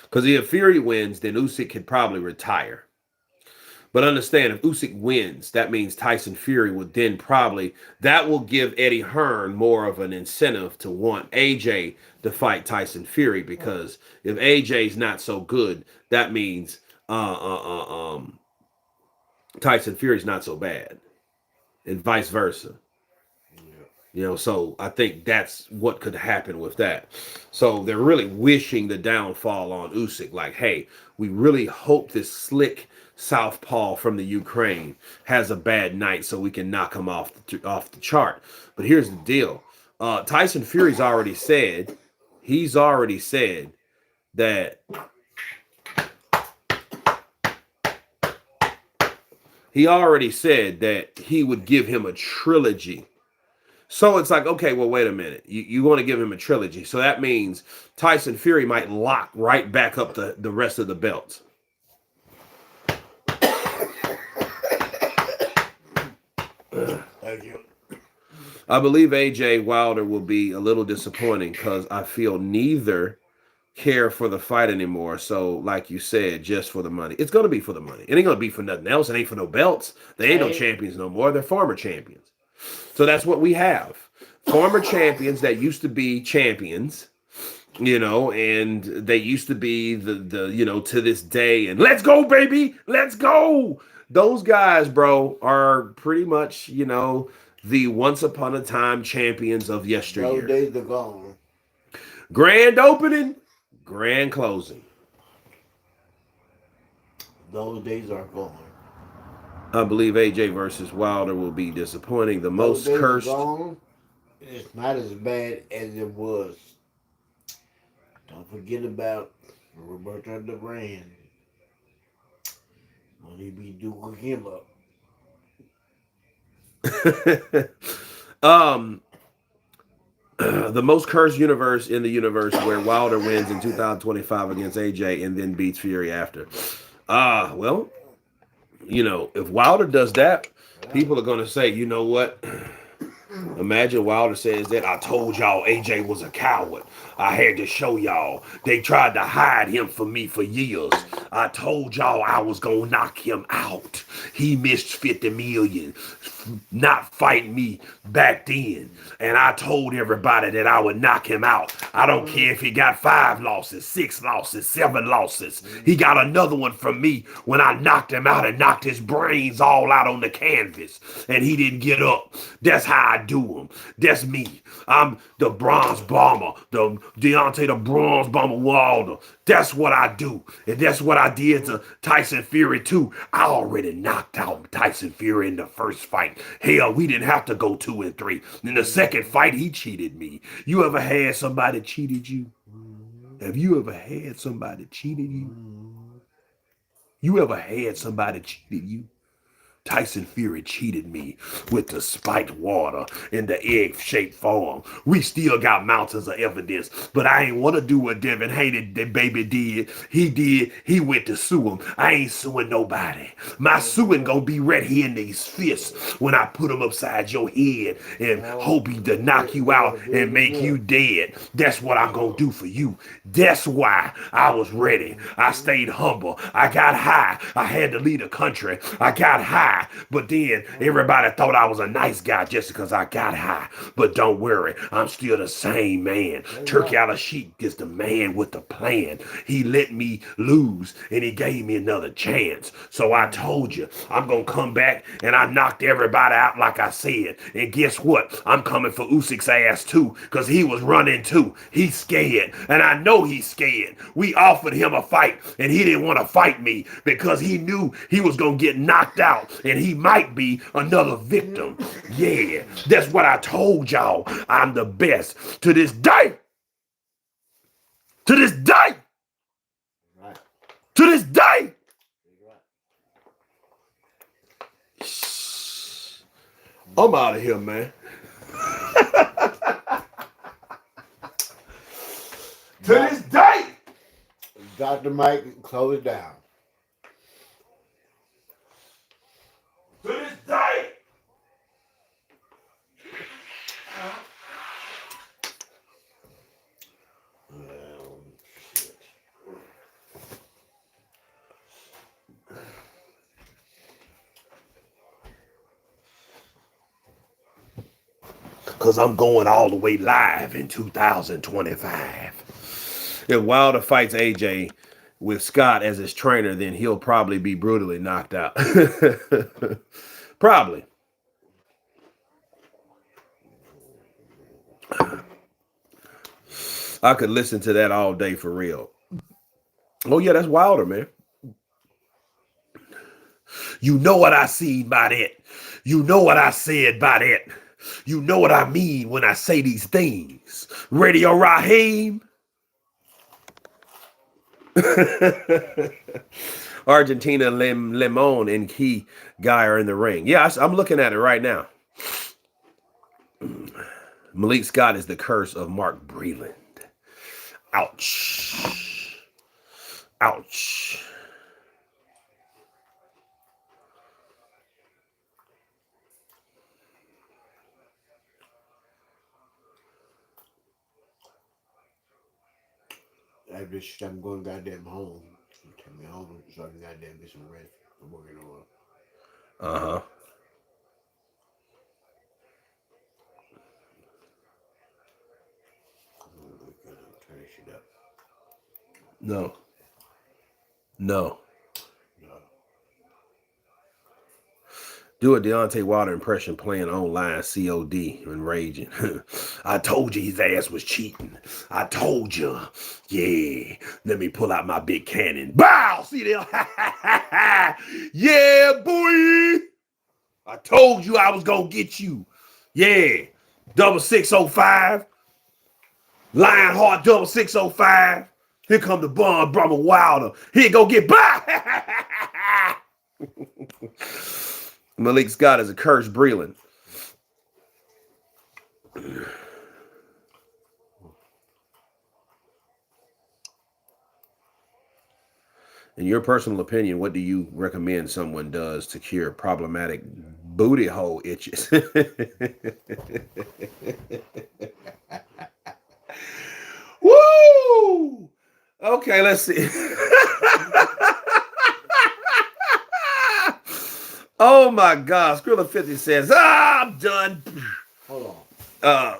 Because if Fury wins, then Usyk could probably retire. But understand, if Usyk wins, that means Tyson Fury would then probably, that will give Eddie Hearn more of an incentive to want AJ to fight Tyson Fury. Because if AJ's not so good, that means Tyson Fury's not so bad. and vice versa. You know, so I think that's what could happen with that. So they're really wishing the downfall on Usyk. Like, hey, we really hope this slick southpaw from the Ukraine has a bad night so we can knock him off the chart. But here's the deal. Tyson Fury's already said, that he would give him a trilogy. So it's like, okay, well, wait a minute. You want to give him a trilogy. So that means Tyson Fury might lock right back up the rest of the belts. Thank you. I believe AJ Wilder will be a little disappointing because I feel neither care for the fight anymore. So, like you said, just for the money. It's going to be for the money. It ain't going to be for nothing else. It ain't for no belts. They ain't no champions no more. They're former champions. So that's what we have. Former champions that used to be champions, you know, and they used to be the you know, to this day. And let's go, baby. Let's go. Those guys, bro, are pretty much, you know, the once upon a time champions of yesteryear. Those days are gone. Grand opening, grand closing. Those days are gone. I believe AJ versus Wilder will be disappointing. The most cursed. Gone. It's not as bad as it was. Don't forget about Roberto Duran when he be duking him up. The most cursed universe in the universe where Wilder wins in 2025 against AJ and then beats Fury after. Well, you know, if Wilder does that, people are going to say, you know what? Imagine Wilder says that I told y'all AJ was a coward. I had to show y'all. They tried to hide him from me for years. I told y'all I was going to knock him out. He missed 50 million not fighting me back then. And I told everybody that I would knock him out. I don't care if he got 5 losses, 6 losses, 7 losses. He got another one from me when I knocked him out and knocked his brains all out on the canvas. And he didn't get up. That's how I do him. That's me. I'm the bronze bomber, the Deontay the bronze bomber Wilder. That's what I do. And that's what I did to Tyson Fury too. I already knocked out Tyson Fury in the first fight. Hell, we didn't have to go 2 and 3. In the second fight, he cheated me. You ever had somebody cheated you? Have you ever had somebody cheated you? You ever had somebody cheated you? Tyson Fury cheated me with the spiked water in the egg-shaped form. We still got mountains of evidence, but I ain't want to do what Devin Haney, the baby, did. He went to sue him. I ain't suing nobody. My suing gonna be right here in these fists when I put them upside your head and hoping to knock you out and make you dead. That's what I'm gonna do for you. That's why I was ready. I stayed humble. I got high. I had to leave the country. I got high. But then everybody thought I was a nice guy just because I got high. But don't worry, I'm still the same man. Turkey out of sheep is the man with the plan. He let me lose and he gave me another chance. So I told you, I'm going to come back and I knocked everybody out like I said. And guess what? I'm coming for Usyk's ass too because he was running too. He's scared and I know he's scared. We offered him a fight and he didn't want to fight me because he knew he was going to get knocked out. And he might be another victim. Yeah, that's what I told y'all. I'm the best. To this day. To this day. To this day. I'm out of here, man. To this day. Dr. Mike, close it down. To this day. Because I'm going all the way live in 2025. If Wilder fights AJ with Scott as his trainer, then he'll probably be brutally knocked out. Probably. I could listen to that all day for real. Oh yeah, that's Wilder, man. You know what I seen by that. You know what I said by that. You know what I mean when I say these things. Radio Raheem. Argentina, Lemon, and Key Guy are in the ring. Yeah, I'm looking at it right now. Malik Scott is the curse of Mark Breland. Ouch. Ouch. After this, I'm going goddamn home. Take me home so I can goddamn get some rest. I'm working on. Uh-huh. Turn this shit up. No. No. Do a Deontay Wilder impression playing online COD and raging. I told you his ass was cheating. I told you. Yeah. Let me pull out my big cannon. Bow! See there? Yeah, boy. I told you I was going to get you. Yeah. 6605. Lionheart 6605. Here come the Bond Brother Wilder. Here go get by. Malik Scott is a cursed Breland. In your personal opinion, what do you recommend someone does to cure problematic booty hole itches? Woo! Okay, let's see. Oh my God! Skrilla 50 says, I'm done. Hold on.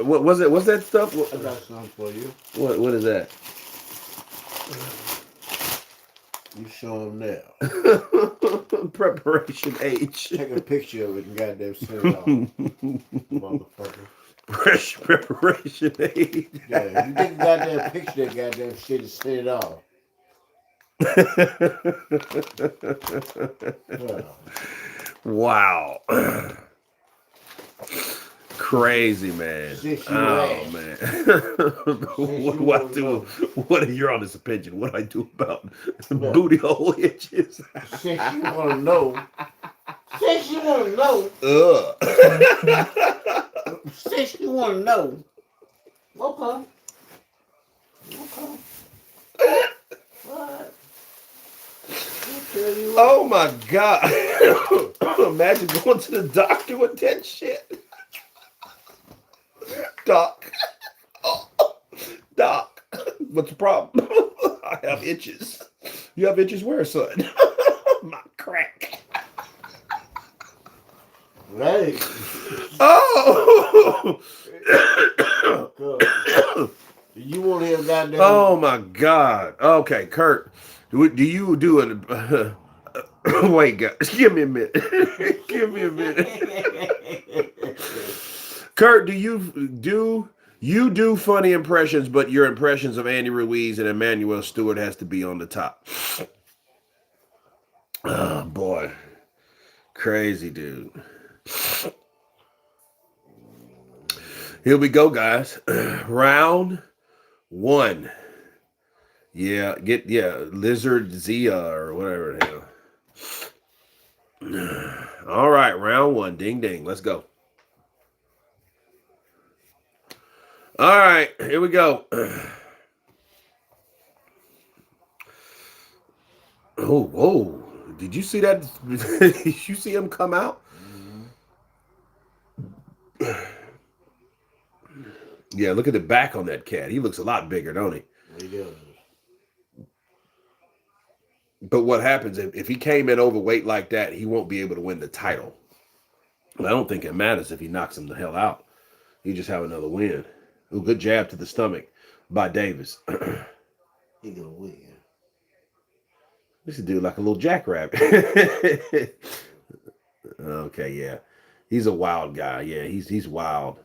What was it? What's that stuff? I got something for you. What is that? You show them now. Preparation H. Take a picture of it and goddamn send it off. Motherfucker. Preparation H. Yeah, you take a goddamn picture of that goddamn shit and send it off. Wow. Crazy, man. Oh man. What do I do? What are you on this opinion? What do I do about booty hole itches? Since you wanna know. Since you wanna know. Since you wanna know. Okay. What? Oh my God. Imagine going to the doctor with that shit. Doc. Oh, Doc. What's the problem? I have itches. You have itches where, son? My crack. Right. Oh. You want to hear goddamn? Oh my God. Okay, Kurt. Do you do it? Wait, guys. Give me a minute. Give me a minute. Kurt, do you do funny impressions, but your impressions of Andy Ruiz and Emmanuel Stewart has to be on the top? Oh boy. Crazy dude. Here we go, guys. Round 1. Yeah, Lizard Zia or whatever the hell. All right, round 1. Ding ding. Let's go. All right, here we go. Oh, whoa. Did you see that? Did you see him come out? Yeah, look at the back on that cat. He looks a lot bigger, don't he? He does. But what happens if he came in overweight like that, he won't be able to win the title. I don't think it matters if he knocks him the hell out. He just have another win. Ooh, good jab to the stomach by Davis. He gonna win. This dude like a little jackrabbit. Okay, yeah. He's a wild guy. Yeah, he's wild.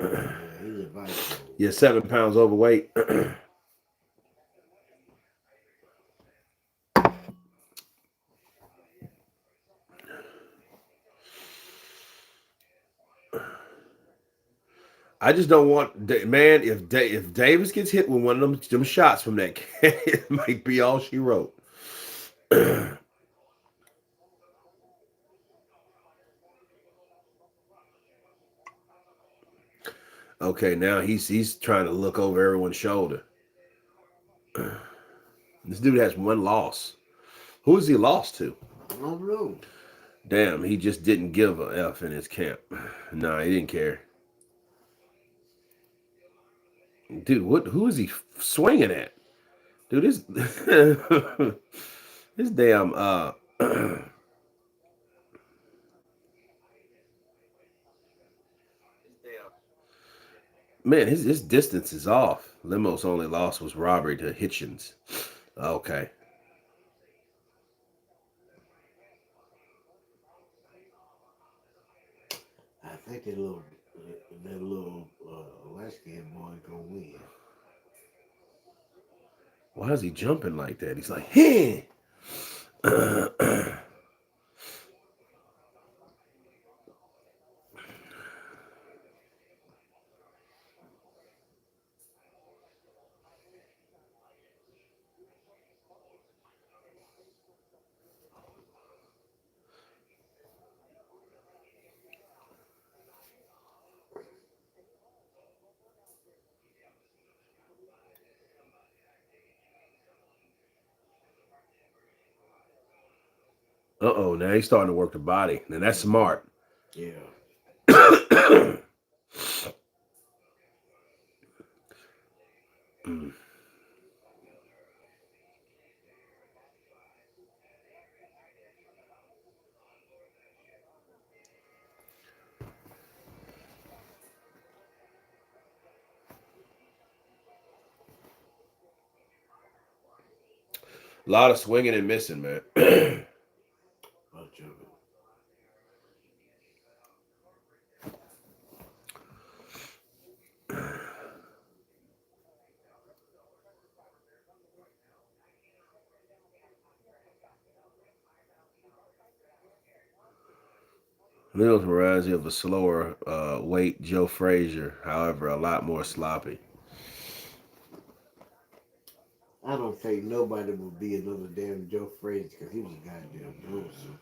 Yeah, he's a vice. Yeah, 7 pounds overweight. I just don't want, man, if Davis gets hit with one of them shots from that can, it might be all she wrote. Okay, now he's trying to look over everyone's shoulder. This dude has one loss. Who has he lost to? I don't know. Damn, he just didn't give a F in his camp. Nah, he didn't care. Dude, who is he swinging at? Dude, this this damn man, his distance is off. Lemos' only loss was robbery to Hitchens. Okay. I think that little Vasquez boy gonna win. Why is he jumping like that? He's like, hey. Uh-oh, now he's starting to work the body. And that's smart. Yeah. A lot of swinging and missing, man. Bunch of it. Mills reminds me of a slower weight Joe Frazier, however, a lot more sloppy. I don't think nobody would be another damn Joe Frazier because he was a goddamn bruiser.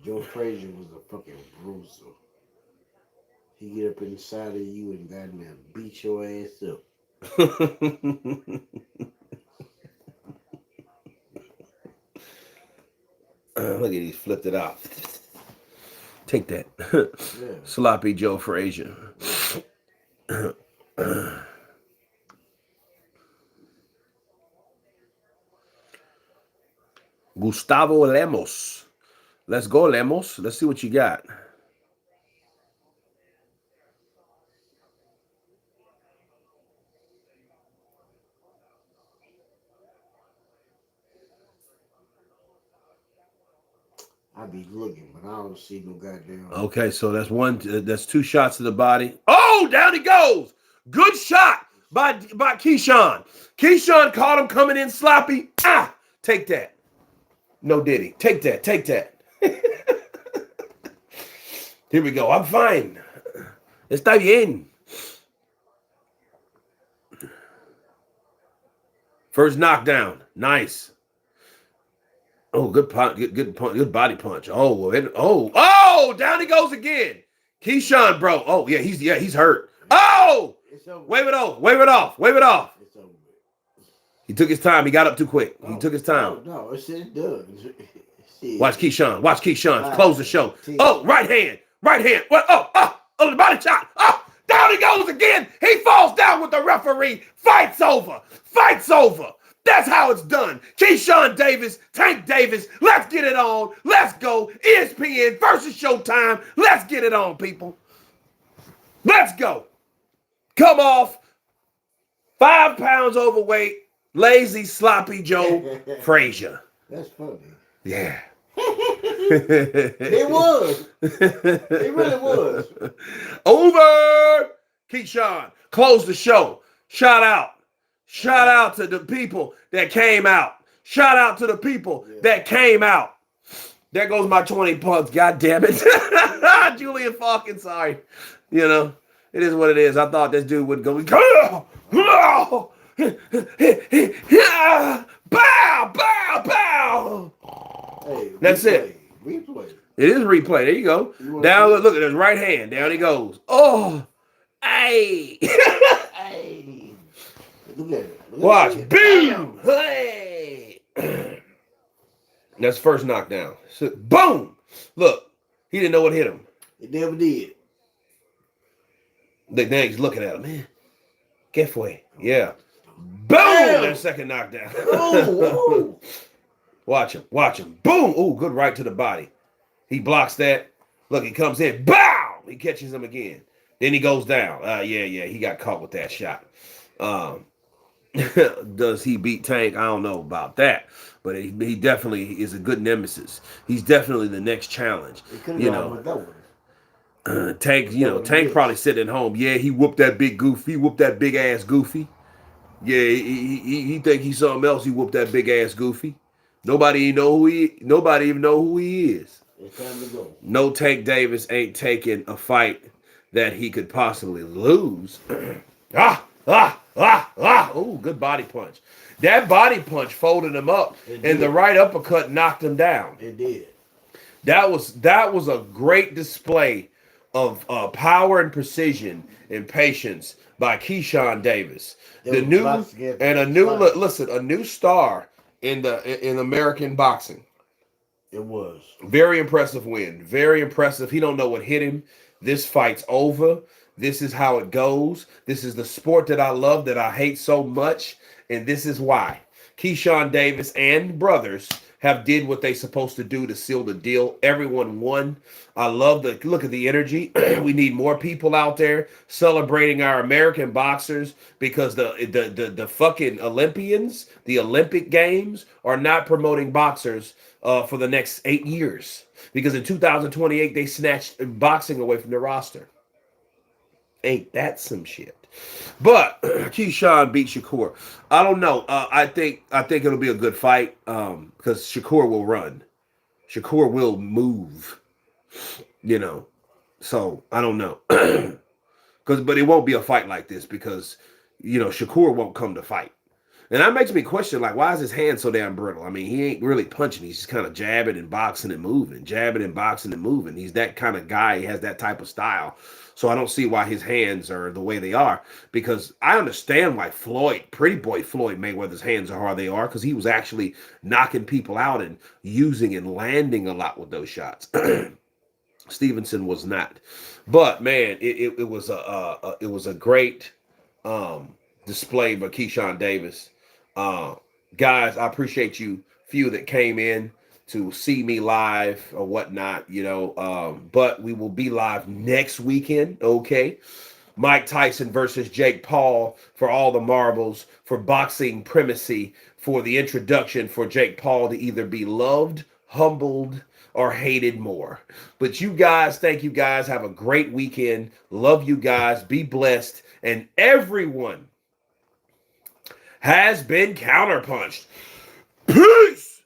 Joe Frazier was a fucking bruiser. He get up inside of you and goddamn beat your ass up. Look at he flipped it out. Take that. Yeah. Sloppy Joe Frazier. Gustavo Lemos. Let's go, Lemos. Let's see what you got. I be looking, but I don't see no goddamn. Okay, so that's one. That's 2 shots to the body. Oh, down he goes. Good shot by Keyshawn. Keyshawn caught him coming in sloppy. Ah, take that. No diddy. Take that. Take that. Here we go. I'm fine. Está bien. First knockdown. Nice. Oh, good punch, good body punch. Oh, down he goes again. Keyshawn, bro. Oh, yeah, he's hurt. Oh, wave it off. It's over. He took his time. He got up too quick. He took his time. No, it's done. Watch Keyshawn. Close the show. Oh, right hand. What? Oh, the body shot. Oh, down he goes again. He falls down with the referee. Fight's over. That's how it's done. Keyshawn Davis, Tank Davis. Let's get it on. Let's go. ESPN versus Showtime. Let's get it on, people. Let's go. Come off. 5 pounds overweight. Lazy, sloppy Joe Frazier. That's funny. Yeah. They was. They really was. Over. Keyshawn, close the show. Shout out. Shout out to the people that came out. Shout out to the people that came out. There goes my 20 punts. God damn it. Julian Falcon, sorry. You know, it is what it is. I thought this dude would go. Bow, bow, bow. Hey, That's it. Replay. It is replay. There you go. Down, look at his right hand. Down he goes. Oh, hey. Hey. Look at it. Watch. Boom. Hey. That's first knockdown. So, boom. Look, he didn't know what hit him. It never did. Now he's looking at him, man. Que fue? Yeah. Boom. That second knockdown. Oh, Watch him. Watch him. Boom. Ooh, good right to the body. He blocks that. Look, he comes in. Bow. He catches him again. Then he goes down. Yeah. He got caught with that shot. Does he beat Tank? I don't know about that. But he definitely is a good nemesis. He's definitely the next challenge. You know. Tank, Tank probably sitting at home. Yeah, he whooped that big goofy. He whooped that big ass goofy. Yeah, he think he's something else. He whooped that big ass goofy. Nobody even know who he is. It's time to go. No, Tank Davis ain't taking a fight that he could possibly lose. Oh, good body punch. That body punch folded him up, and the right uppercut knocked him down. It did. That was a great display of power and precision and patience by Keyshawn Davis. A new star in American boxing. It was. Very impressive win. Very impressive. He don't know what hit him. This fight's over. This is how it goes. This is the sport that I love, that I hate so much. And this is why. Keyshawn Davis and brothers have did what they supposed to do to seal the deal. Everyone won. I love look at the energy. We need more people out there celebrating our American boxers, because the fucking Olympians, the Olympic Games, are not promoting boxers for the next 8 years, because in 2028 they snatched boxing away from the roster. Ain't that some shit? But Keyshawn beat Shakur. I don't know. I think it'll be a good fight because Shakur will run. Shakur will move. So I don't know. But it won't be a fight like this because Shakur won't come to fight. And that makes me question, like, why is his hand so damn brittle? I mean, he ain't really punching. He's just kind of jabbing and boxing and moving. Jabbing and boxing and moving. He's that kind of guy. He has that type of style. So I don't see why his hands are the way they are. Because I understand why Pretty Boy Floyd Mayweather's hands are how they are. Because he was actually knocking people out and using and landing a lot with those shots. Stevenson was not. But, man, it was a great display by Keyshawn Davis. Guys, I appreciate you few that came in to see me live or whatnot, but we will be live next weekend. Okay. Mike Tyson versus Jake Paul for all the marbles, for boxing primacy, for the introduction for Jake Paul to either be loved, humbled, or hated more. But you guys, thank you guys. Have a great weekend. Love you guys. Be blessed. And everyone has been counterpunched. Peace!